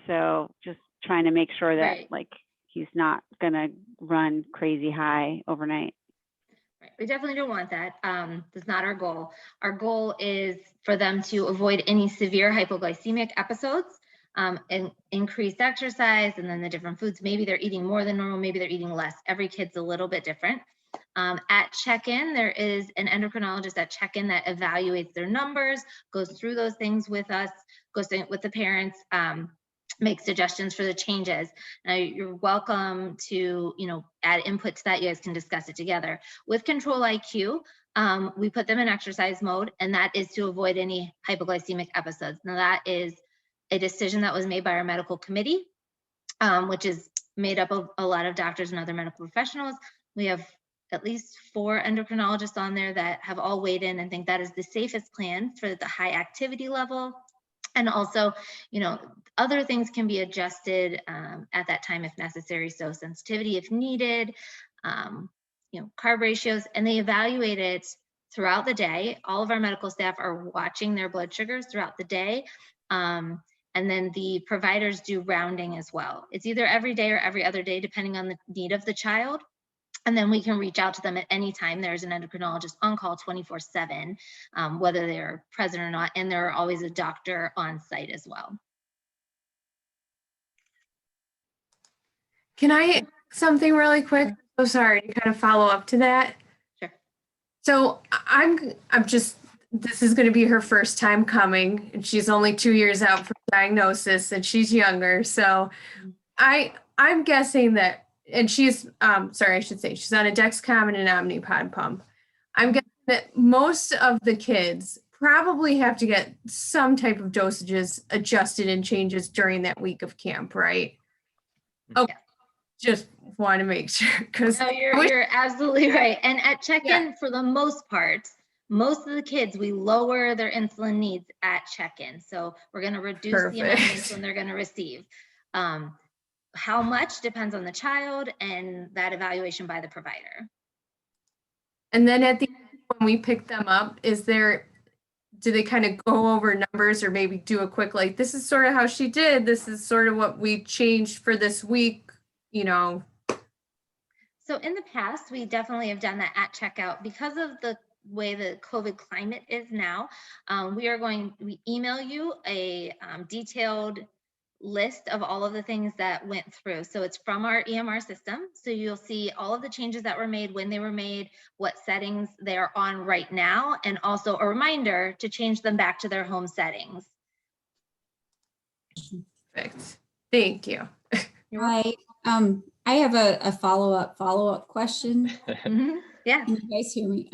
So just trying to make sure that like he's not gonna run crazy high overnight. Right. We definitely don't want that. That's not our goal. Our goal is for them to avoid any severe hypoglycemic episodes, and increased exercise, and then the different foods. Maybe they're eating more than normal, maybe they're eating less. Every kid's a little bit different. At check-in, there is an endocrinologist at check-in that evaluates their numbers, goes through those things with us, goes with the parents, make suggestions for the changes. Now you're welcome to, add input to that. You guys can discuss it together. With Control IQ, we put them in exercise mode, and that is to avoid any hypoglycemic episodes. Now that is a decision that was made by our medical committee, which is made up of a lot of doctors and other medical professionals. We have at least 4 endocrinologists on there that have all weighed in and think that is the safest plan for the high activity level. And also, other things can be adjusted at that time if necessary. So sensitivity if needed, carb ratios, and they evaluate it throughout the day. All of our medical staff are watching their blood sugars throughout the day. And then the providers do rounding as well. It's either every day or every other day, depending on the need of the child. And then we can reach out to them at any time. There's an endocrinologist on call 24/7, whether they're present or not. And there are always a doctor on site as well. Can I something really quick? Oh, sorry, to kind of follow up to that. Sure. So I'm just, this is going to be her first time coming, and she's only 2 years out from diagnosis, and she's younger. So I'm guessing that, and she's, sorry, I should say she's on a Dexcom and an Omnipod pump. I'm guessing that most of the kids probably have to get some type of dosages adjusted and changes during that week of camp, right? Okay, just want to make sure, because no, you're absolutely right. And at check-in, for the most part, most of the kids, we lower their insulin needs at check-in. So we're going to reduce the amount of insulin they're going to receive. How much depends on the child and that evaluation by the provider. And then at the end, when we pick them up, do they kind of go over numbers, or maybe do a quick, like, this is sort of how she did, this is sort of what we changed for this week, So in the past, we definitely have done that at checkout. Because of the way the COVID climate is now, we email you a detailed list of all of the things that went through. So it's from our EMR system. So you'll see all of the changes that were made, when they were made, what settings they are on right now, and also a reminder to change them back to their home settings. Perfect. Thank you. Hi, I have a follow-up question. Yeah. Can you guys hear me?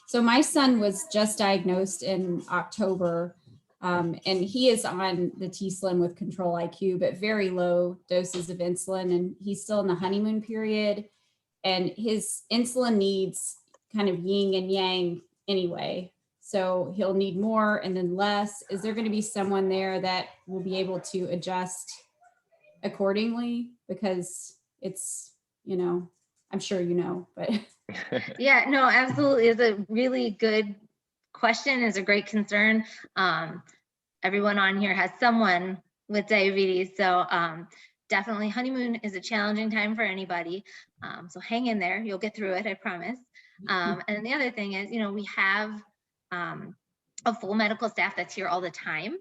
So my son was just diagnosed in October, and he is on the T-Slim with Control IQ, but very low doses of insulin, and he's still in the honeymoon period, and his insulin needs kind of yin and yang anyway. So he'll need more and then less. Is there going to be someone there that will be able to adjust accordingly? Because it's, you know, I'm sure you know, but Yeah, no, absolutely. It's a really good question. It's a great concern. Everyone on here has someone with diabetes. So definitely honeymoon is a challenging time for anybody. So hang in there. You'll get through it, I promise. And the other thing is, you know, we have a full medical staff that's here all the time.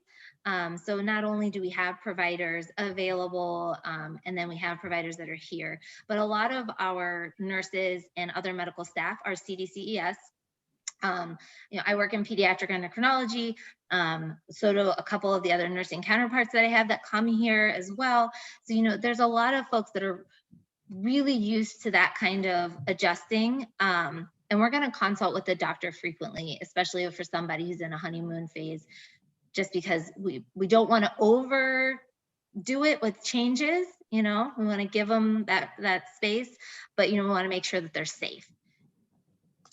So not only do we have providers available, and then we have providers that are here, but a lot of our nurses and other medical staff are CDCES. You know, I work in pediatric endocrinology. So do a couple of the other nursing counterparts that I have that come here as well. So, you know, there's a lot of folks that are really used to that kind of adjusting. And we're going to consult with the doctor frequently, especially for somebody who's in a honeymoon phase, just because we don't want to overdo it with changes. You know, we want to give them that space, but, you know, we want to make sure that they're safe.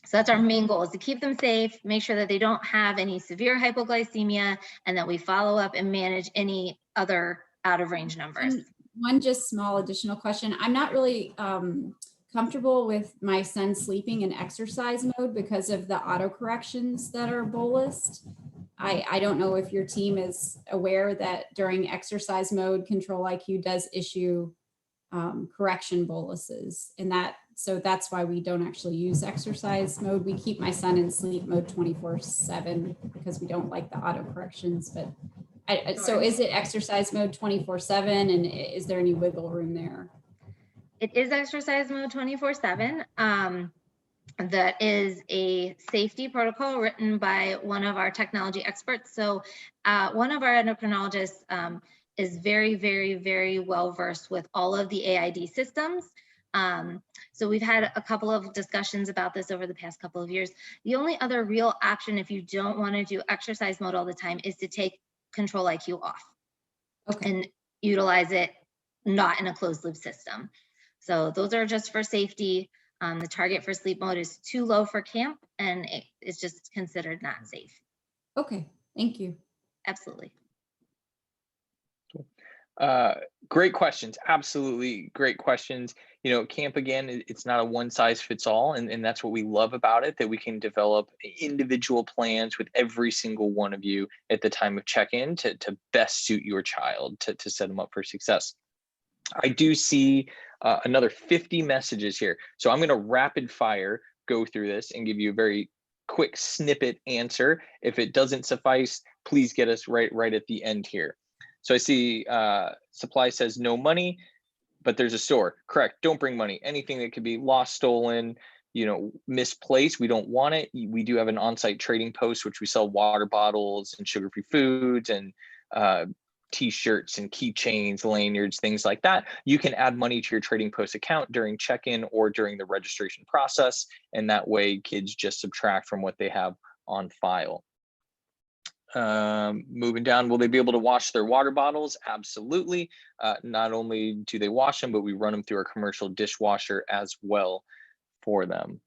So that's our main goal, is to keep them safe, make sure that they don't have any severe hypoglycemia, and that we follow up and manage any other out of range numbers. One just small additional question. I'm not really comfortable with my son sleeping in exercise mode because of the auto corrections that are bolused. I don't know if your team is aware that during exercise mode, Control IQ does issue correction boluses, and so that's why we don't actually use exercise mode. We keep my son in sleep mode 24/7 because we don't like the auto corrections. But so is it exercise mode 24/7, and is there any wiggle room there? It is exercise mode 24/7. That is a safety protocol written by one of our technology experts. So one of our endocrinologists is very, very, very well versed with all of the AID systems. So we've had a couple of discussions about this over the past couple of years. The only other real option, if you don't want to do exercise mode all the time, is to take Control IQ off. Okay. And utilize it not in a closed loop system. So those are just for safety. The target for sleep mode is too low for camp, and it's just considered not safe. Okay, thank you. Absolutely. Great questions. Absolutely great questions. You know, camp, again, it's not a one size fits all. And that's what we love about it, that we can develop individual plans with every single one of you at the time of check-in to best suit your child, to set them up for success. I do see another 50 messages here. So I'm going to rapid fire go through this and give you a very quick snippet answer. If it doesn't suffice, please get us right at the end here. So I see Supply says no money, but there's a store. Correct. Don't bring money. Anything that could be lost, stolen, you know, misplaced, we don't want it. We do have an on-site trading post, which we sell water bottles and sugar-free foods and T-shirts and keychains, lanyards, things like that. You can add money to your trading post account during check-in or during the registration process. And that way kids just subtract from what they have on file. Moving down, will they be able to wash their water bottles? Absolutely. Not only do they wash them, but we run them through our commercial dishwasher as well for them.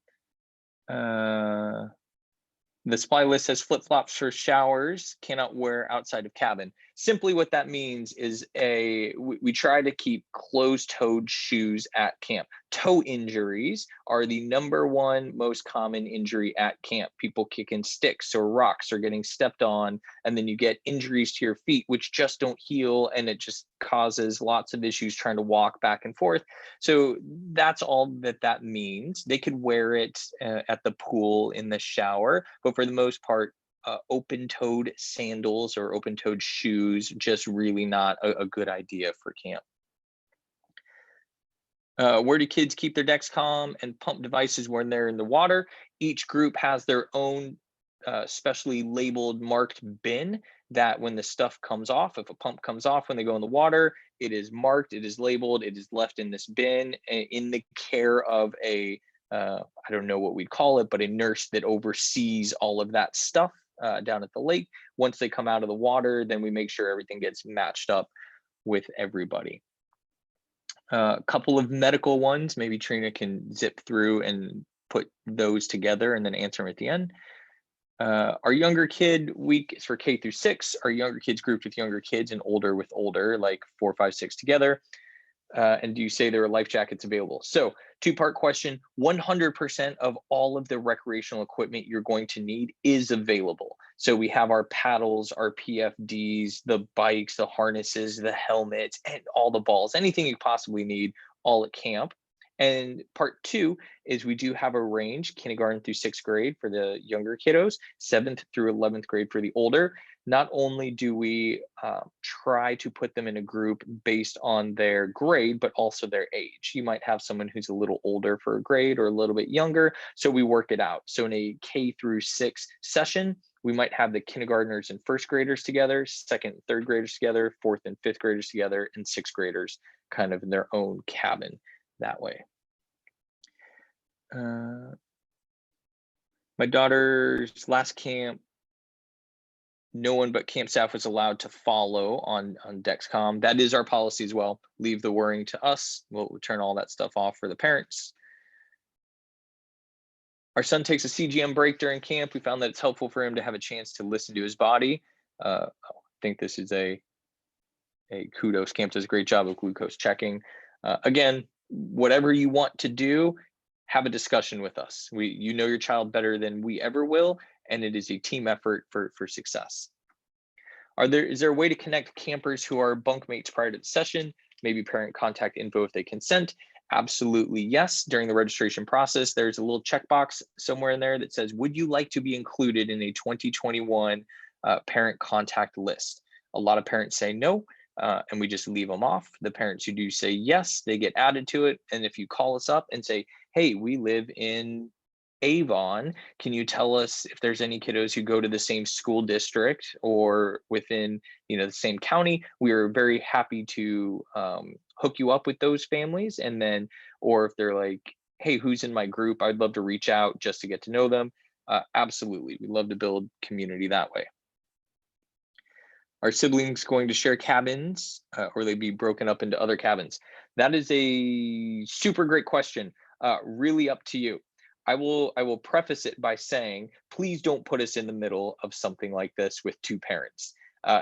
The supply list says flip-flops for showers, cannot wear outside of cabin. Simply what that means is we try to keep closed-toed shoes at camp. Toe injuries are the #1 most common injury at camp. People kicking sticks or rocks or getting stepped on, and then you get injuries to your feet, which just don't heal, and it just causes lots of issues trying to walk back and forth. So that's all that means. They could wear it at the pool, in the shower, but for the most part, open-toed sandals or open-toed shoes, just really not a good idea for camp. Where do kids keep their Dexcom and pump devices when they're in the water? Each group has their own specially labeled marked bin that when the stuff comes off, if a pump comes off when they go in the water, it is marked, it is labeled, it is left in this bin in the care of I don't know what we'd call it, but a nurse that oversees all of that stuff down at the lake. Once they come out of the water, then we make sure everything gets matched up with everybody. A couple of medical ones, maybe Trina can zip through and put those together and then answer them at the end. Our younger kid week is for K through 6. Our younger kids grouped with younger kids and older with older, like 4, 5, 6 together. And do you say there are life jackets available? So 2-part question, 100% of all of the recreational equipment you're going to need is available. So we have our paddles, our PFDs, the bikes, the harnesses, the helmets, and all the balls, anything you possibly need, all at camp. And part 2 is we do have a range, kindergarten through 6th grade for the younger kiddos, 7th through 11th grade for the older. Not only do we try to put them in a group based on their grade, but also their age. You might have someone who's a little older for a grade or a little bit younger, so we work it out. So in a K through 6 session, we might have the kindergartners and 1st graders together, 2nd and 3rd graders together, 4th and 5th graders together, and 6th graders kind of in their own cabin that way. My daughter's last camp, no one but camp staff was allowed to follow on Dexcom. That is our policy as well. Leave the worrying to us. We'll turn all that stuff off for the parents. Our son takes a CGM break during camp. We found that it's helpful for him to have a chance to listen to his body. I think this is a kudos. Camp does a great job of glucose checking. Again, whatever you want to do, have a discussion with us. You know your child better than we ever will, and it is a team effort for success. Is there a way to connect campers who are bunkmates prior to the session? Maybe parent contact info if they consent? Absolutely yes. During the registration process, there's a little checkbox somewhere in there that says, would you like to be included in a 2021 parent contact list? A lot of parents say no, and we just leave them off. The parents who do say yes, they get added to it. And if you call us up and say, hey, we live in Avon, can you tell us if there's any kiddos who go to the same school district or within the same county? We are very happy to hook you up with those families. And then, or if they're like, hey, who's in my group? I'd love to reach out just to get to know them. Absolutely, we love to build community that way. Are siblings going to share cabins or they be broken up into other cabins? That is a super great question. Really up to you. I will preface it by saying, please don't put us in the middle of something like this with 2 parents.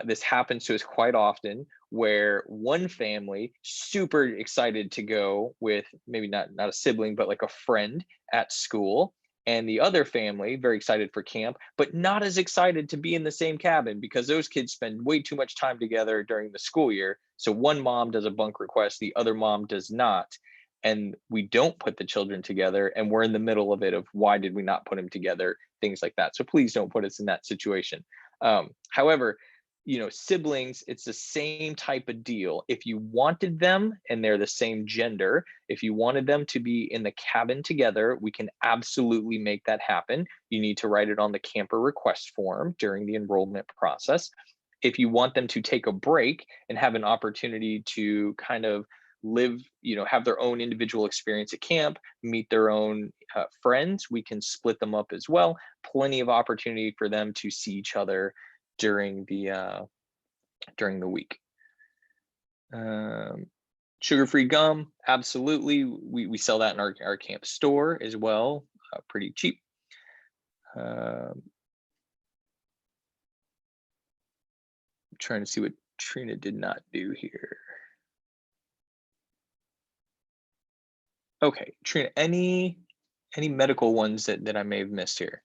This happens to us quite often where one family super excited to go with maybe not a sibling, but like a friend at school. And the other family very excited for camp, but not as excited to be in the same cabin because those kids spend way too much time together during the school year. So one mom does a bunk request, the other mom does not. And we don't put the children together, and we're in the middle of it of why did we not put them together, things like that. So please don't put us in that situation. However, siblings, it's the same type of deal. If you wanted them and they're the same gender, if you wanted them to be in the cabin together, we can absolutely make that happen. You need to write it on the camper request form during the enrollment process. If you want them to take a break and have an opportunity to kind of live, have their own individual experience at camp, meet their own friends, we can split them up as well. Plenty of opportunity for them to see each other during the week. Sugar-free gum, absolutely. We sell that in our camp store as well, pretty cheap. Trying to see what Trina did not do here. Okay, Trina, any medical ones that I may have missed here?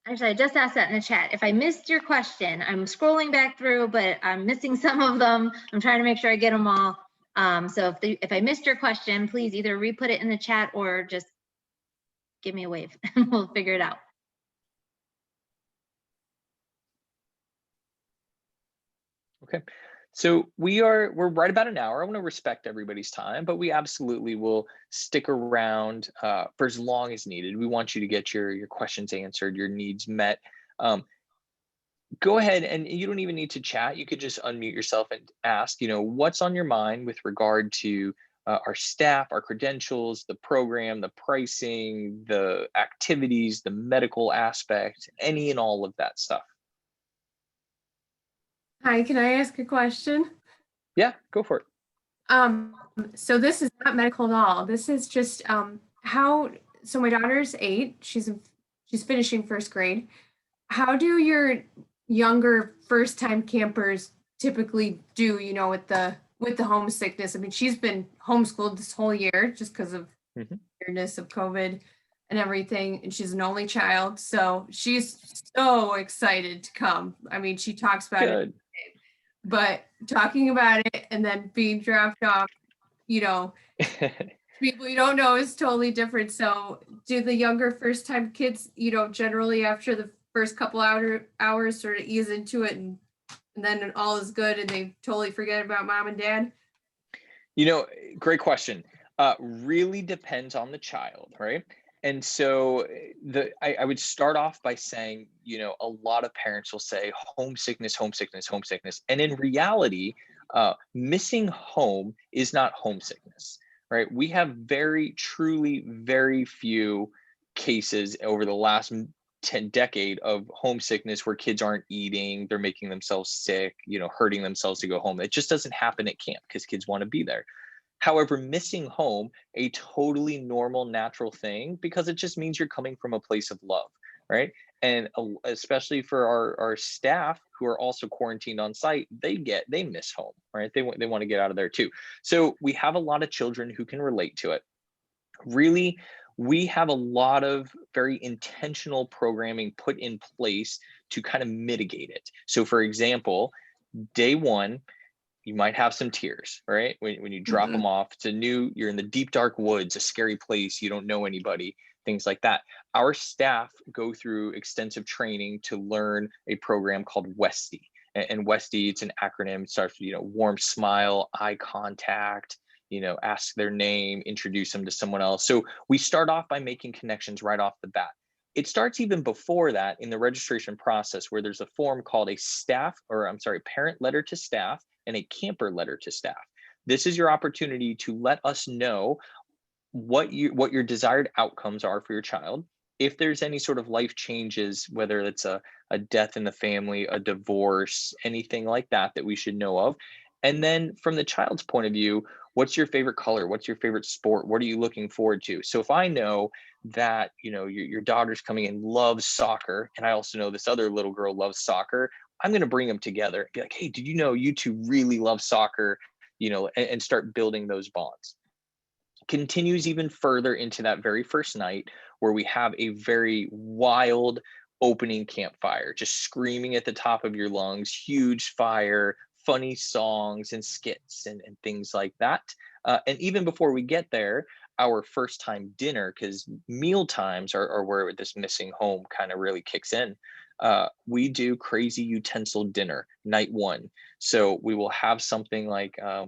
Actually, I just asked that in the chat. If I missed your question, I'm scrolling back through, but I'm missing some of them. I'm trying to make sure I get them all. So if I missed your question, please either re-put it in the chat or just give me a wave and we'll figure it out. Okay. So we're right about an hour. I want to respect everybody's time, but we absolutely will stick around for as long as needed. We want you to get your questions answered, your needs met. Go ahead, and you don't even need to chat. You could just unmute yourself and ask, what's on your mind with regard to our staff, our credentials, the program, the pricing, the activities, the medical aspect, any and all of that stuff. Hi, can I ask a question? Yeah, go for it. So this is not medical at all. This is just so my daughter's 8. She's she's finishing first grade. How do your younger first time campers typically do, with the homesickness? I mean, she's been homeschooled this whole year just because of Mhm. weirdness of COVID and everything, and she's an only child, so she's so excited to come. I mean, she talks about it, Good. but talking about it and then being dropped off, you know, people you don't know is totally different. So do the younger first time kids, generally after the first couple hours sort of ease into it, and then all is good and they totally forget about mom and dad? Great question. Really depends on the child, right? And so I would start off by saying, a lot of parents will say homesickness, homesickness, homesickness. And in reality, missing home is not homesickness, right? We have truly very few cases over the last 10 decade of homesickness where kids aren't eating, they're making themselves sick, hurting themselves to go home. It just doesn't happen at camp because kids want to be there. However, missing home, a totally normal, natural thing, because it just means you're coming from a place of love, right? And especially for our staff who are also quarantined on site, they miss home, right? They want to get out of there too. So we have a lot of children who can relate to it. Really, we have a lot of very intentional programming put in place to kind of mitigate it. So for example, day one, you might have some tears, right? When you drop them off, you're in the deep, dark woods, a scary place, you don't know anybody, things like that. Our staff go through extensive training to learn a program called WESTI. And WESTI, it's an acronym, it starts with, warm smile, eye contact, ask their name, introduce them to someone else. So we start off by making connections right off the bat. It starts even before that in the registration process where there's a form called parent letter to staff and a camper letter to staff. This is your opportunity to let us know what your desired outcomes are for your child. If there's any sort of life changes, whether it's a death in the family, a divorce, anything like that we should know of. And then from the child's point of view, what's your favorite color? What's your favorite sport? What are you looking forward to? So if I know that, your daughter's coming in, loves soccer, and I also know this other little girl loves soccer, I'm going to bring them together. Be like, hey, did you know you two really love soccer? And start building those bonds. Continues even further into that very first night where we have a very wild opening campfire, just screaming at the top of your lungs, huge fire, funny songs and skits and things like that. And even before we get there, our first time dinner, because meal times are where this missing home kind of really kicks in. We do crazy utensil dinner night one. So we will have something like a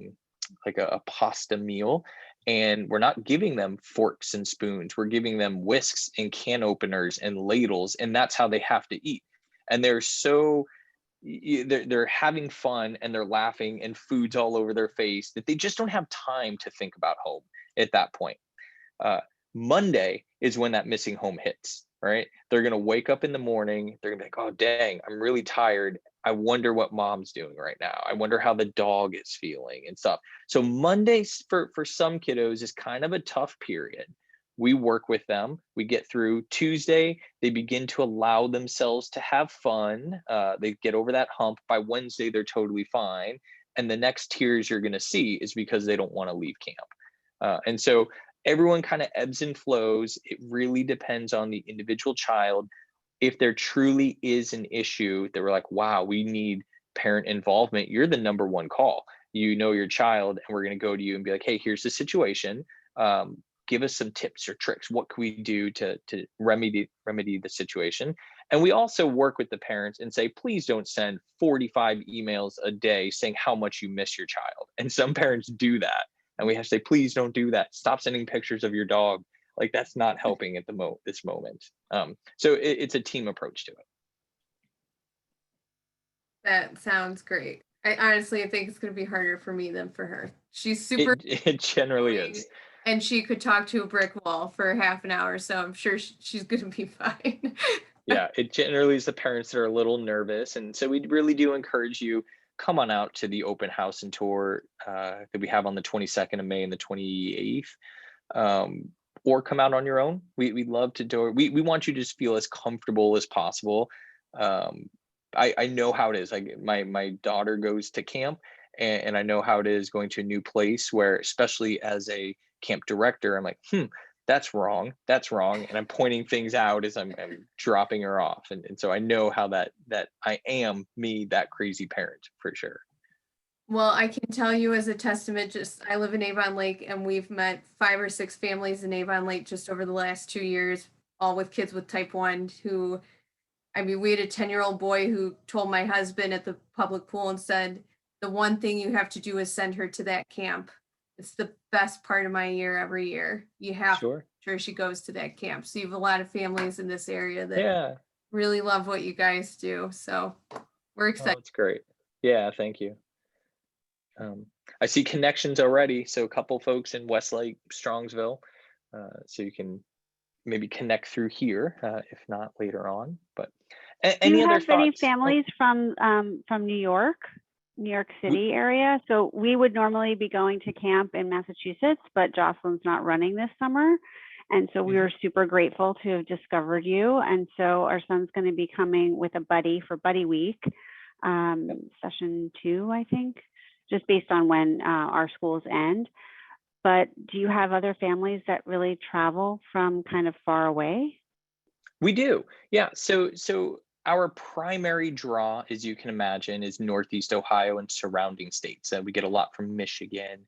pasta meal, and we're not giving them forks and spoons. We're giving them whisks and can openers and ladles, and that's how they have to eat. And they're having fun and they're laughing and food's all over their face that they just don't have time to think about home at that point. Monday is when that missing home hits, right? They're going to wake up in the morning. They're going to be like, oh, dang, I'm really tired. I wonder what mom's doing right now. I wonder how the dog is feeling and stuff. So Mondays for some kiddos is kind of a tough period. We work with them. We get through Tuesday. They begin to allow themselves to have fun. They get over that hump. By Wednesday, they're totally fine. And the next tears you're going to see is because they don't want to leave camp. And so everyone kind of ebbs and flows. It really depends on the individual child. If there truly is an issue that we're like, wow, we need parent involvement, you're the number one call. You know your child, and we're going to go to you and be like, hey, here's the situation. Give us some tips or tricks. What can we do to remedy the situation? And we also work with the parents and say, please don't send 45 emails a day saying how much you miss your child. And some parents do that. And we have to say, please don't do that. Stop sending pictures of your dog. Like that's not helping at this moment. So it's a team approach to it. That sounds great. I honestly think it's going to be harder for me than for her. She's super It generally is. and she could talk to a brick wall for half an hour, so I'm sure she's going to be fine. Yeah, it generally is the parents that are a little nervous. And so we really do encourage you, come on out to the open house and tour that we have on the 22nd of May and the 28th. or come out on your own. We love to do it. We want you to just feel as comfortable as possible. I know how it is. Like my daughter goes to camp, and I know how it is going to a new place where, especially as a camp director, I'm like, that's wrong. That's wrong. And I'm pointing things out as I'm dropping her off. And so I know how that I am that crazy parent for sure. Well, I can tell you as a testament, just I live in Avon Lake and we've met 5 or 6 families in Avon Lake just over the last 2 years, all with kids with type 1 who, I mean, we had a 10-year-old boy who told my husband at the public pool and said, the one thing you have to do is send her to that camp. It's the best part of my year every year. You have to Sure. make sure she goes to that camp. So you have a lot of families in this area that Yeah. really love what you guys do. So we're Oh, excited. that's great. Yeah, thank you. I see connections already. So a couple folks in Westlake, Strongsville. So you can maybe connect through here, if not later on. But Do any you other have any thoughts? families from New York City area? So we would normally be going to camp in Massachusetts, but Jocelyn's not running this summer. And so we were super grateful to have discovered you. And so our son's going to be coming with a buddy for Buddy Week, session 2, I think, just based on when our schools end. But do you have other families that really travel from kind of far away? We do. Yeah. So our primary draw, as you can imagine, is Northeast Ohio and surrounding states. We get a lot from Michigan,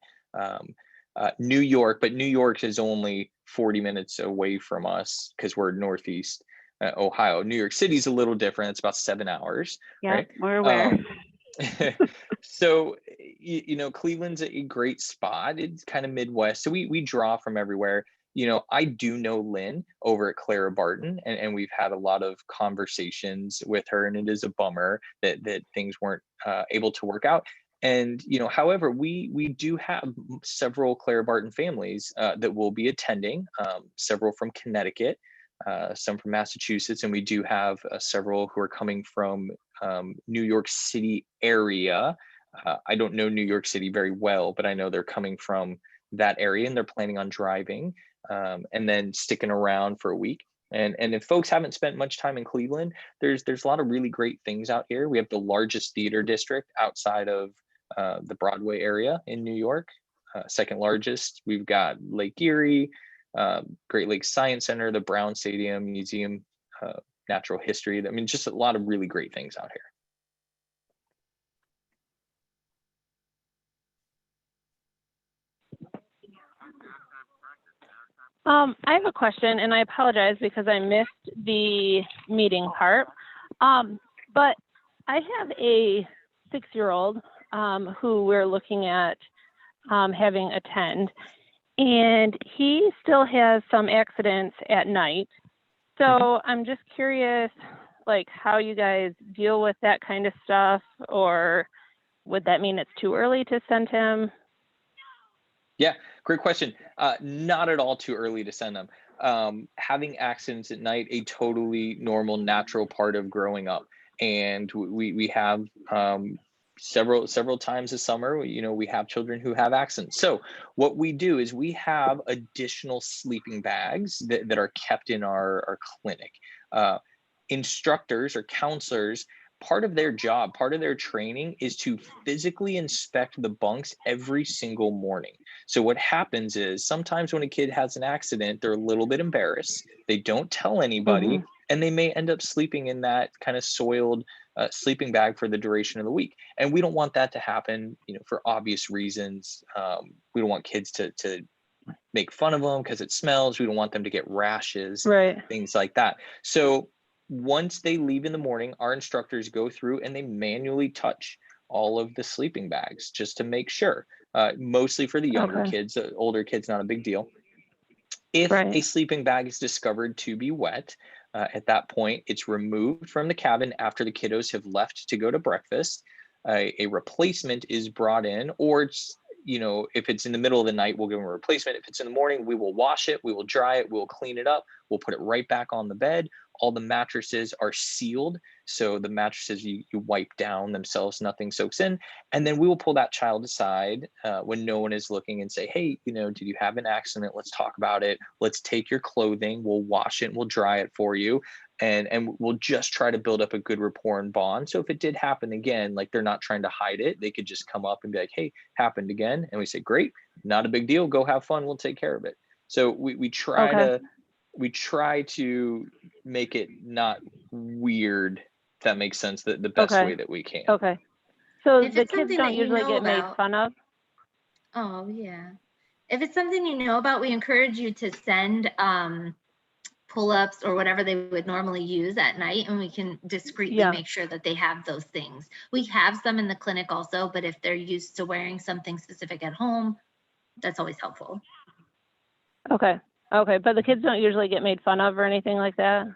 New York, but New York is only 40 minutes away from us because we're Northeast Ohio. New York City is a little different. It's about 7 hours. Yeah, right? we're aware. So, Cleveland's a great spot. It's kind of Midwest. So we draw from everywhere. I do know Lynn over at Clara Barton, and we've had a lot of conversations with her, and it is a bummer that things weren't able to work out. And, however, we do have several Clara Barton families that will be attending, several from Connecticut, some from Massachusetts, and we do have several who are coming from New York City area. I don't know New York City very well, but I know they're coming from that area and they're planning on driving and then sticking around for a week. And if folks haven't spent much time in Cleveland, there's a lot of really great things out here. We have the largest theater district outside of the Broadway area in New York, second largest. We've got Lake Erie, Great Lakes Science Center, the Brown Stadium, Museum, Natural History. I mean, just a lot of really great things out here. I have a question, and I apologize because I missed the meeting part. But I have a 6-year-old who we're looking at having attend, and he still has some accidents at night. So I'm just curious, like, how you guys deal with that kind of stuff, or would that mean it's too early to send him? Yeah, great question. Not at all too early to send them. Having accidents at night, a totally normal, natural part of growing up. And we have several times this summer, we have children who have accidents. So what we do is we have additional sleeping bags that are kept in our clinic. Instructors or counselors, part of their job, part of their training is to physically inspect the bunks every single morning. So what happens is sometimes when a kid has an accident, they're a little bit embarrassed. They don't tell anybody, and they may end up sleeping in that kind of soiled sleeping bag for the duration of the week. And we don't want that to happen, for obvious reasons. We don't want kids to make fun of them because it smells. We don't want them to get rashes, Right. things like that. So once they leave in the morning, our instructors go through and they manually touch all of the sleeping bags just to make sure, mostly for the younger kids. Older kids, not a big deal. If a sleeping bag is discovered to be wet, at that point, it's removed from the cabin after the kiddos have left to go to breakfast. A replacement is brought in, or it's, if it's in the middle of the night, we'll give them a replacement. If it's in the morning, we will wash it, we will dry it, we'll clean it up, we'll put it right back on the bed. All the mattresses are sealed. So the mattresses you wipe down themselves, nothing soaks in. And then we will pull that child aside when no one is looking and say, hey, did you have an accident? Let's talk about it. Let's take your clothing. We'll wash it and we'll dry it for you. And we'll just try to build up a good rapport and bond. So if it did happen again, like they're not trying to hide it, they could just come up and be like, hey, happened again. And we say, great, not a big deal. Go have fun. We'll take care of it. So we try to make it not weird, if that makes sense, the best way that we can. Okay. So If the it's kids something don't that you usually know get made about- fun of? Oh, yeah. If it's something you know about, we encourage you to send pull-ups or whatever they would normally use at night, and we can discreetly Yeah. make sure that they have those things. We have some in the clinic also, but if they're used to wearing something specific at home, that's always helpful. Okay. Okay. But the kids don't usually get made fun of or anything like that?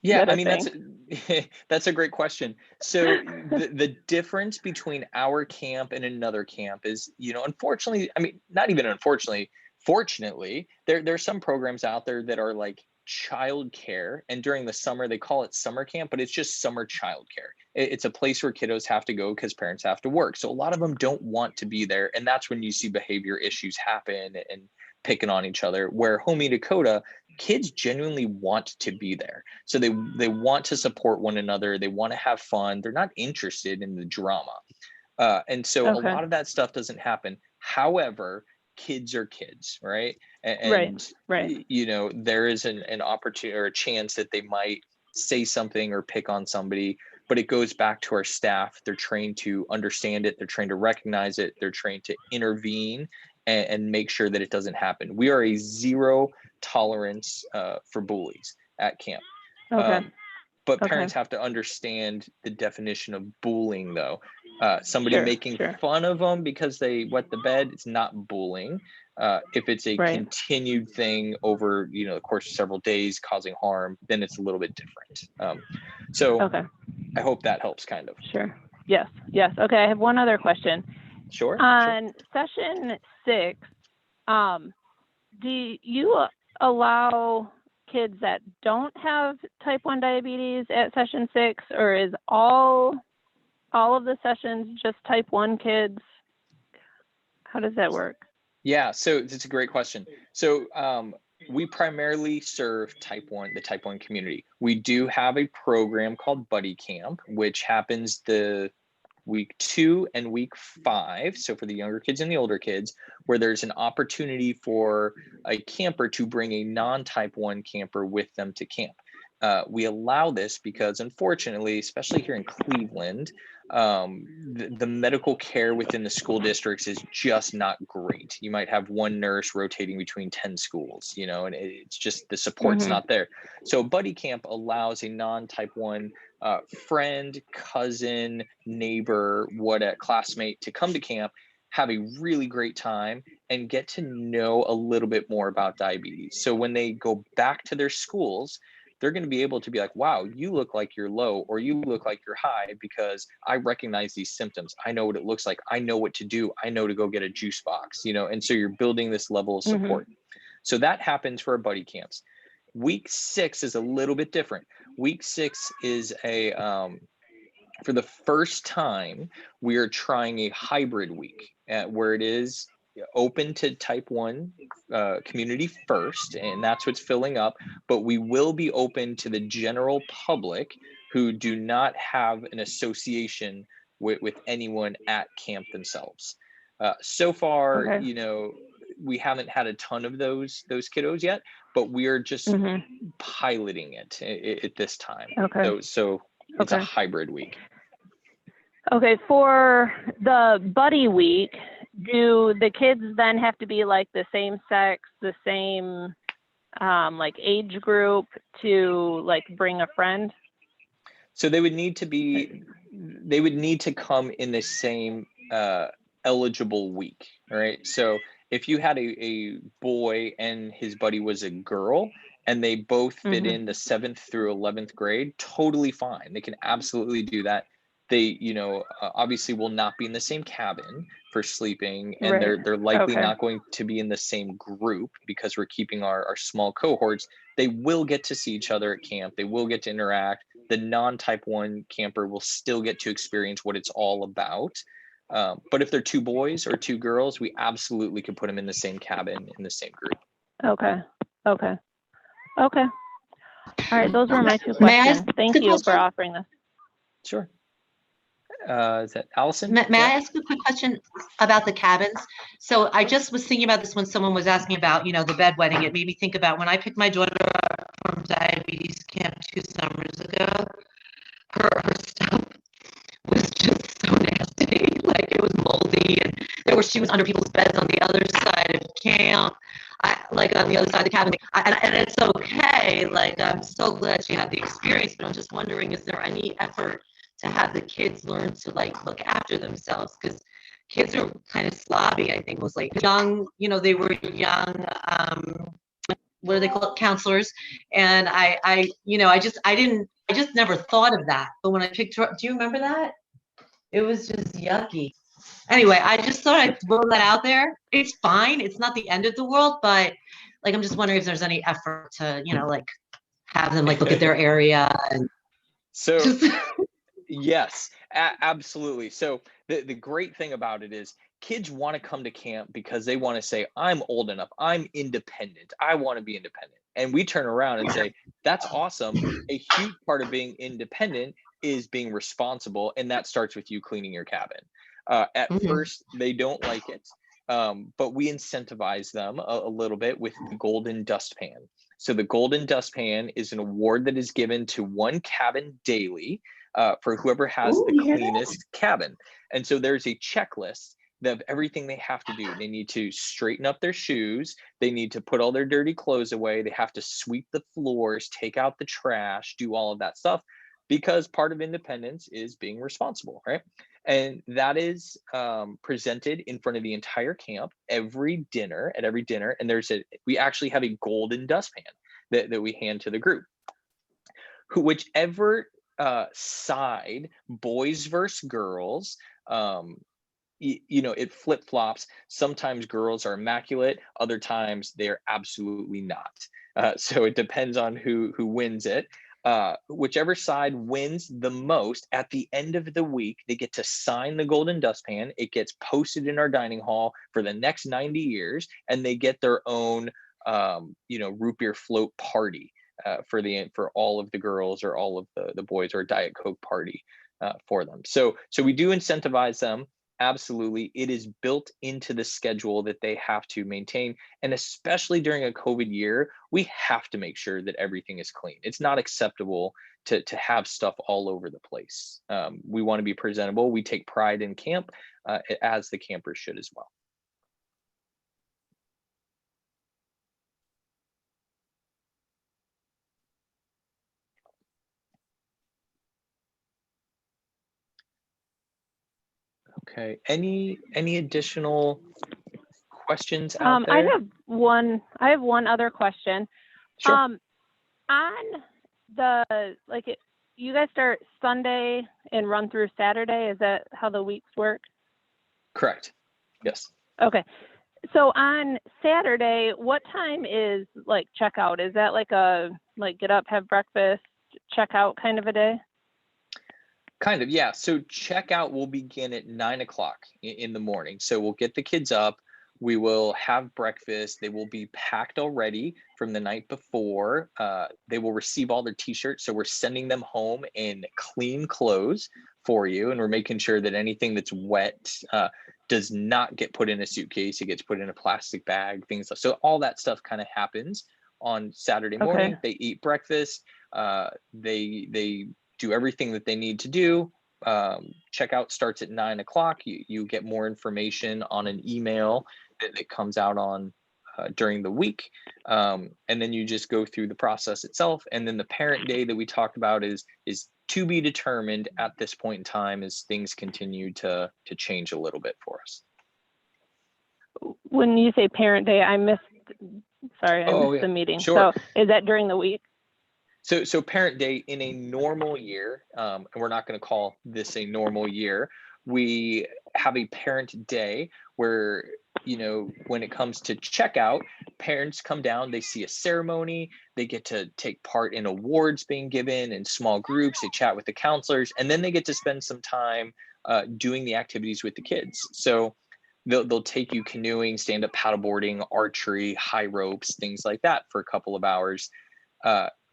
Yeah, that I a mean, that's a great question. So the difference between our camp and another camp is, unfortunately, I mean, not even unfortunately, fortunately, there's some programs out there that are like child care, and during the summer they call it summer camp, but it's just summer child care. It's a place where kiddos have to go because parents have to work. So a lot of them don't want to be there, and that's when you see behavior issues happen and picking on each other. Where Homey Dakota, kids genuinely want to be there. So they want to support one another. They want to have fun. They're not interested in the drama. And so a lot of that stuff doesn't happen. However, kids are kids, right? And right. there is an opportunity or a chance that they might say something or pick on somebody, but it goes back to our staff. They're trained to understand it. They're trained to recognize it. They're trained to intervene and make sure that it doesn't happen. We are a zero tolerance for bullies at camp. Okay. But parents have to understand the definition of bullying, though. Somebody making fun of them because they wet the bed, it's not bullying. If it's a continued thing over, the course of several days causing harm, then it's a little bit different. So I hope that helps kind of. Sure. Yes. Okay, I have one other question. Sure. On session 6, do you allow kids that don't have type 1 diabetes at session 6, or is all of the sessions just type 1 kids? How does that work? Yeah, so it's a great question. So we primarily serve the type 1 community. We do have a program called Buddy Camp, which happens the week 2 and week 5. So for the younger kids and the older kids, where there's an opportunity for a camper to bring a non-type 1 camper with them to camp. We allow this because, unfortunately, especially here in Cleveland, the medical care within the school districts is just not great. You might have one nurse rotating between 10 schools, and it's just the support's not there. So Buddy Camp allows a non-type 1 friend, cousin, neighbor, classmate to come to camp, have a really great time, and get to know a little bit more about diabetes. So when they go back to their schools, they're going to be able to be like, wow, you look like you're low, or you look like you're high, because I recognize these symptoms. I know what it looks like. I know what to do. I know to go get a juice box, and so you're building this level of support. So that happens for our buddy camps. Week 6 is a little bit different. Week 6 is for the first time, we are trying a hybrid week where it is open to type 1 community first, and that's what's filling up, but we will be open to the general public who do not have an association with anyone at camp themselves. So far, we haven't had a ton of those kiddos yet, but we are just piloting it at this time. So it's a hybrid week. Okay, for the buddy week, do the kids then have to be like the same sex, the same like age group to like bring a friend? So they would need to come in the same eligible week, right? So if you had a boy and his buddy was a girl and they both fit in the 7th through 11th grade, totally fine. They can absolutely do that. they, obviously will not be in the same cabin for sleeping, and Right. they're likely Okay. not going to be in the same group because we're keeping our small cohorts. They will get to see each other at camp. They will get to interact. The non-type 1 camper will still get to experience what it's all about. But if they're 2 boys or 2 girls, we absolutely could put them in the same cabin in the same group. Okay. Okay. Okay. All right. Those were my 2 May I questions. ask Thank a you for question? offering this. Sure. Is that Allison? May Yeah. I ask a quick question about the cabins? So I just was thinking about this when someone was asking about, the bedwetting. It made me think about when I picked my daughter up from diabetes camp 2 summers ago, her stuff was just so nasty. Like it was moldy, and there were shoes under people's beds on the other side of camp. Like on the other side of the cabin. And it's okay. Like I'm so glad she had the experience, but I'm just wondering, is there any effort to have the kids learn to like look after themselves? Because kids are kind of slobby, I think, mostly young. They were young. What do they call it? Counselors. And I just never thought of that. But when I picked her up, do you remember that? It was just yucky. Anyway, I just thought I'd throw that out there. It's fine. It's not the end of the world, but like I'm just wondering if there's any effort to, like have them like look at their area and So just yes, absolutely. So the great thing about it is kids want to come to camp because they want to say, I'm old enough, I'm independent, I want to be independent. And we turn around and say, that's awesome. A huge part of being independent is being responsible, and that starts with you cleaning your cabin. At first, they don't like it, but we incentivize them a little bit with the golden dustpan. So the golden dustpan is an award that is given to one cabin daily for whoever has the cleanest cabin. And so there's a checklist of everything they have to do. They need to straighten up their shoes. They need to put all their dirty clothes away. They have to sweep the floors, take out the trash, do all of that stuff, because part of independence is being responsible, right? And that is presented in front of the entire camp at every dinner. And we actually have a golden dustpan that we hand to the group. Whichever side, boys versus girls, it flip-flops. Sometimes girls are immaculate, other times they're absolutely not. So it depends on who wins it. Whichever side wins the most at the end of the week, they get to sign the golden dustpan. It gets posted in our dining hall for the next 90 years, and they get their own root beer float party for all of the girls or all of the boys, or a Diet Coke party for them. So we do incentivize them. Absolutely. It is built into the schedule that they have to maintain. And especially during a COVID year, we have to make sure that everything is clean. It's not acceptable to have stuff all over the place. We want to be presentable. We take pride in camp, as the campers should as well. Okay, any additional questions out there? I have one other question. Sure. On the you guys start Sunday and run through Saturday. Is that how the weeks work? Correct. Yes. Okay. So on Saturday, what time is like checkout? Is that like a get up, have breakfast, check out kind of a day? Kind of, yeah. So checkout will begin at 9 o'clock in the morning. So we'll get the kids up. We will have breakfast. They will be packed already from the night before. They will receive all their t-shirts. So we're sending them home in clean clothes for you. And we're making sure that anything that's wet does not get put in a suitcase. It gets put in a plastic bag, things like so. All that stuff kind of happens on Saturday morning. They eat breakfast. They do everything that they need to do. Checkout starts at 9 o'clock. You get more information on an email that comes out on during the week. And then you just go through the process itself. And then the parent day that we talked about is to be determined at this point in time as things continue to change a little bit for us. When you say parent day, I missed the meeting. Sure. So is that during the week? So Parent Day in a normal year, and we're not going to call this a normal year, we have a Parent Day where, you know, when it comes to checkout, parents come down, they see a ceremony, they get to take part in awards being given in small groups, they chat with the counselors, and then they get to spend some time doing the activities with the kids. So they'll take you canoeing, stand-up paddleboarding, archery, high ropes, things like that for a couple of hours.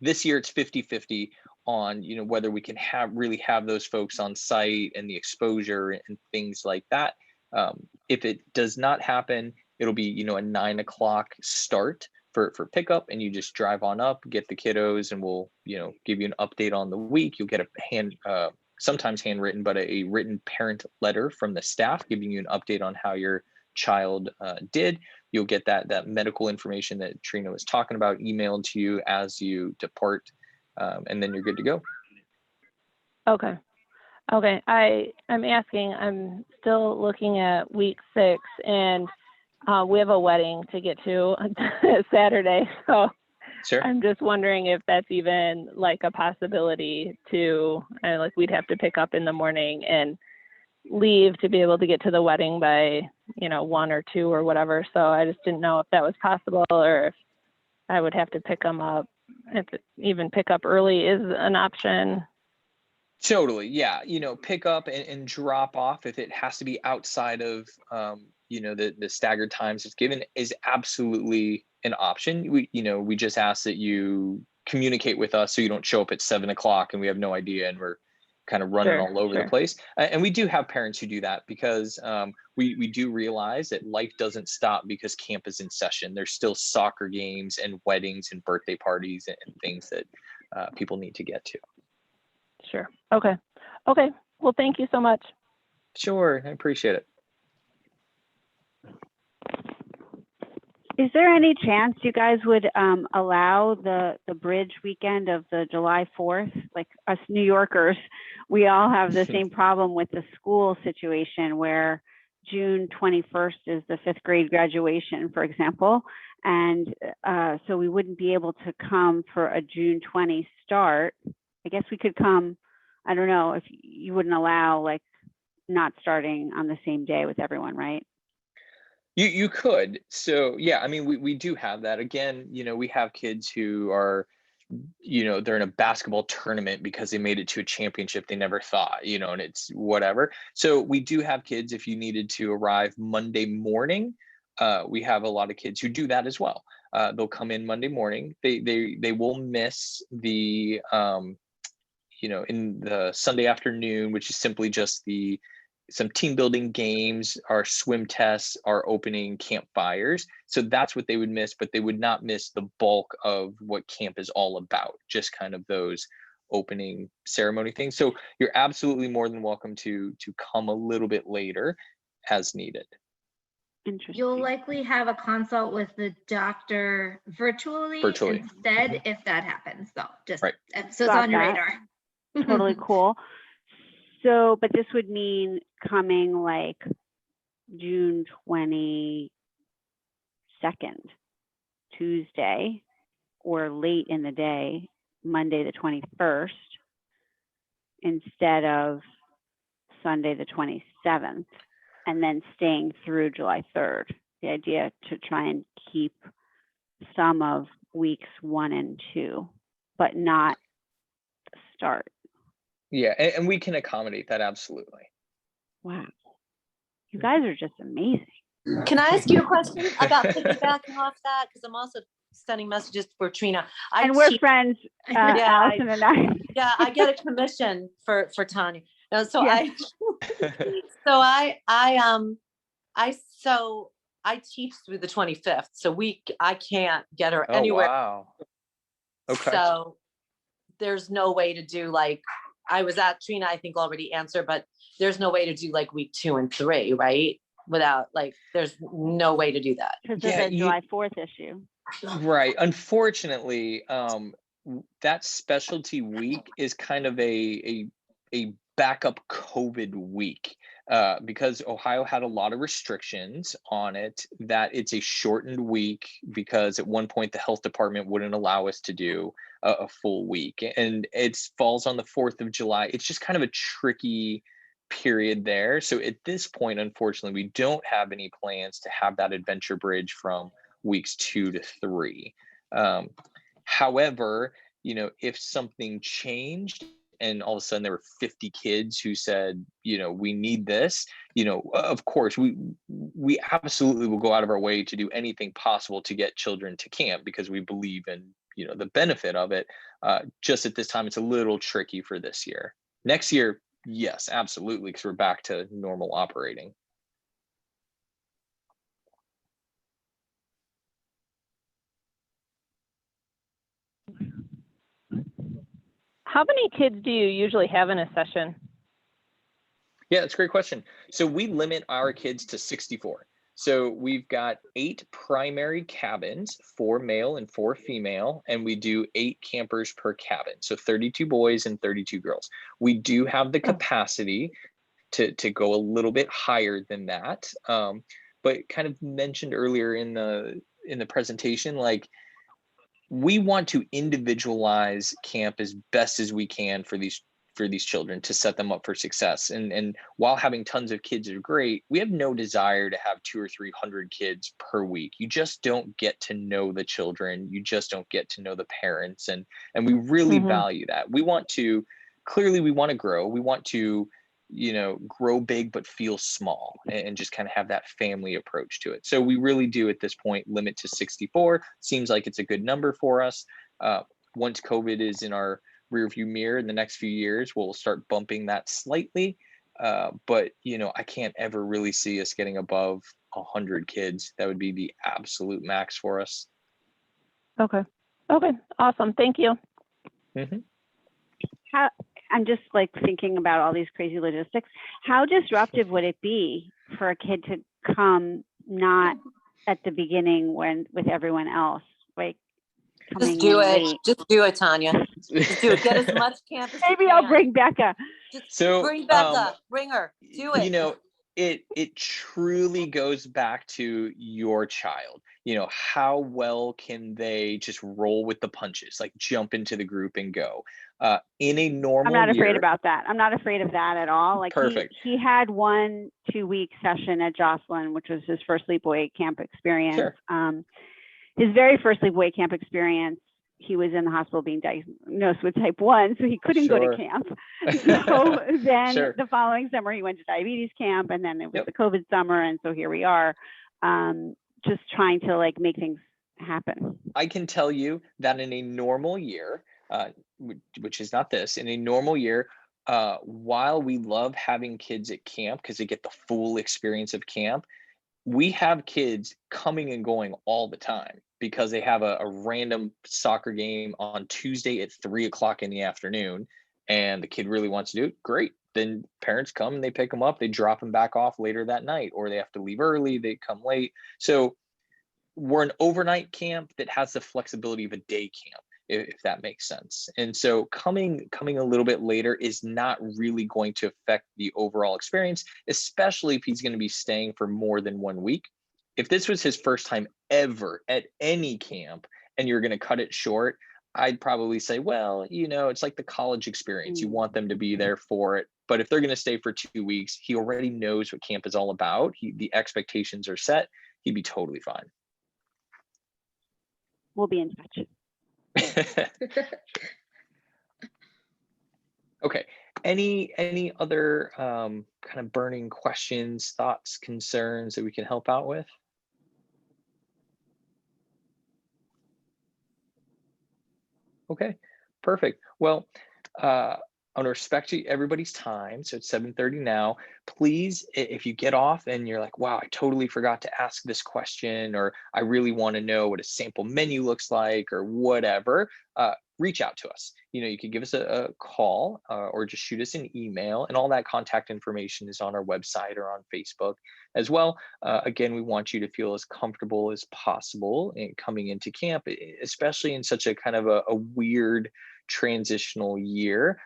This year it's 50-50 on, you know, whether we can really have those folks on site and the exposure and things like that. If it does not happen, it'll be, you know, a 9 o'clock start for pickup, and you just drive on up, get the kiddos, and we'll, you know, give you an update on the week. You'll get a sometimes handwritten, but a written parent letter from the staff giving you an update on how your child did. You'll get that medical information that Trina was talking about emailed to you as you depart, and then you're good to go. Okay. Okay. I'm asking, I'm still looking at week 6, and we have a wedding to get to Saturday. So Sure. I'm just wondering if that's even like a possibility to, like we'd have to pick up in the morning and leave to be able to get to the wedding by, you know, 1 or 2 or whatever. So I just didn't know if that was possible, or if I would have to pick them up. If even pick up early is an option. Totally. Yeah. You know, pick up and drop off, if it has to be outside of, you know, the staggered times it's given, is absolutely an option. We just ask that you communicate with us so you don't show up at 7 o'clock and we have no idea and we're kind of running all over the place. And we do have parents who do that because we do realize that life doesn't stop because camp is in session. There's still soccer games and weddings and birthday parties and things that people need to get to. Sure. Okay. Okay. Well, thank you so much. Sure. I appreciate it. Is there any chance you guys would allow the bridge weekend of the July 4th? Like us New Yorkers, we all have the same problem with the school situation where June 21st is the 5th grade graduation, for example. And so we wouldn't be able to come for a June 20 start. I guess we could come, I don't know, if you wouldn't allow like not starting on the same day with everyone, right? You could. So yeah, I mean, we do have that. Again, you know, we have kids who are, you know, they're in a basketball tournament because they made it to a championship they never thought, you know, and it's whatever. So we do have kids, if you needed to arrive Monday morning, we have a lot of kids who do that as well. They'll come in Monday morning. They will miss the, you know, in the Sunday afternoon, which is simply just some team building games, our swim tests, our opening campfires. So that's what they would miss, but they would not miss the bulk of what camp is all about, just kind of those opening ceremony things. So you're absolutely more than welcome to come a little bit later as needed. Interesting. You'll likely have a consult with the doctor virtually. Instead, if that happens. So just so it's on your radar. Totally cool. So, but this would mean coming like June 22nd, Tuesday, or late in the day, Monday the 21st, instead of Sunday the 27th, and then staying through July 3rd. The idea to try and keep some of weeks 1 and 2, but not the start. Yeah, and we can accommodate that, absolutely. Wow. You guys are just amazing. Can I ask you a question about piggybacking off that? Because I'm also sending messages for Trina. And we're friends, Allison and I. Yeah, I get a commission for Tanya. No, so Yes. I teach through the 25th. So I can't get her anywhere. Wow. Okay. So there's no way to do like, I was at Trina, I think already answered, but there's no way to do like week 2 and 3, right? Without like, there's no way to do that. Because of the July 4th issue. Right. Unfortunately, that specialty week is kind of a backup COVID week. Because Ohio had a lot of restrictions on it, that it's a shortened week, because at one point the health department wouldn't allow us to do a full week, and it falls on the 4th of July. It's just kind of a tricky period there. So at this point, unfortunately, we don't have any plans to have that adventure bridge from weeks 2 to 3. However, if something changed and all of a sudden there were 50 kids who said, we need this, of course, we absolutely will go out of our way to do anything possible to get children to camp, because we believe in, the benefit of it. Just at this time, it's a little tricky for this year. Next year, yes, absolutely, because we're back to normal operating. How many kids do you usually have in a session? Yeah, that's a great question. So we limit our kids to 64. So we've got 8 primary cabins, 4 male and 4 female, and we do 8 campers per cabin. So 32 boys and 32 girls. We do have the capacity to go a little bit higher than that. But kind of mentioned earlier in the presentation, like, we want to individualize camp as best as we can for these children, to set them up for success. And while having tons of kids are great, we have no desire to have 200 or 300 kids per week. You just don't get to know the children. You just don't get to know the parents. And we really value that. We want to grow. We want to, grow big, but feel small, and just kind of have that family approach to it. So we really do at this point limit to 64. Seems like it's a good number for us. Once COVID is in our rearview mirror in the next few years, we'll start bumping that slightly. But I can't ever really see us getting above 100 kids. That would be the absolute max for us. Okay, awesome. Thank you. I'm just like thinking about all these crazy logistics. How disruptive would it be for a kid to come not at the beginning with everyone else? Like, just do it. Just do it, Tanya. Just do it. Get as much camp as Maybe you can. I'll bring Becca. Just bring Becca. Bring her. Do it. It truly goes back to your child. How well can they just roll with the punches, like jump into the group and go? In a normal I'm not afraid year, about that. I'm not afraid of that at all. Like, perfect. He had 1-2 week session at Jocelyn, which was his first sleepaway camp experience. Sure. His very first sleepaway camp experience, he was in the hospital being diagnosed with type 1, so he couldn't go to camp. So then the following summer, he went to diabetes camp, and then it was the COVID summer, and so here we are, just trying to like make things happen. I can tell you that in a normal year, which is not this, in a normal year, while we love having kids at camp because they get the full experience of camp, we have kids coming and going all the time because they have a random soccer game on Tuesday at 3:00 in the afternoon, and the kid really wants to do it. Great. Then parents come and they pick them up, they drop them back off later that night, or they have to leave early, they come late. So we're an overnight camp that has the flexibility of a day camp, if that makes sense. And so coming a little bit later is not really going to affect the overall experience, especially if he's going to be staying for more than 1 week. If this was his first time ever at any camp and you're going to cut it short, I'd probably say, well, it's like the college experience. You want them to be there for it. But if they're going to stay for 2 weeks, he already knows what camp is all about. The expectations are set. He'd be totally fine. We'll be in touch. Okay. Any other kind of burning questions, thoughts, concerns that we can help out with? Okay, perfect. Well, I want to respect everybody's time. So it's 7:30 now. Please, if you get off and you're like, wow, I totally forgot to ask this question, or I really want to know what a sample menu looks like, or whatever, reach out to us. You can give us a call or just shoot us an email, and all that contact information is on our website or on Facebook as well. Again, we want you to feel as comfortable as possible in coming into camp, especially in such a kind of a weird transitional year.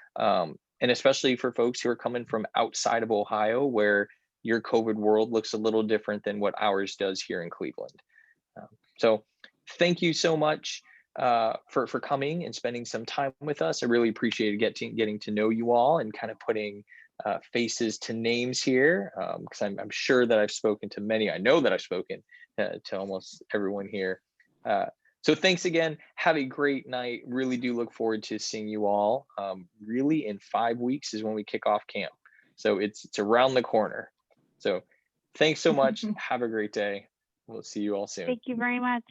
and especially for folks who are coming from outside of Ohio, where your COVID world looks a little different than what ours does here in Cleveland. So thank you so much for coming and spending some time with us. I really appreciated getting to know you all and kind of putting faces to names here, because I'm sure that I've spoken to many. I know that I've spoken to almost everyone here. So thanks again. Have a great night. Really do look forward to seeing you all. Really in 5 weeks is when we kick off camp. So it's around the corner. So thanks so much. Have a great day. We'll see you all soon. Thank you very much.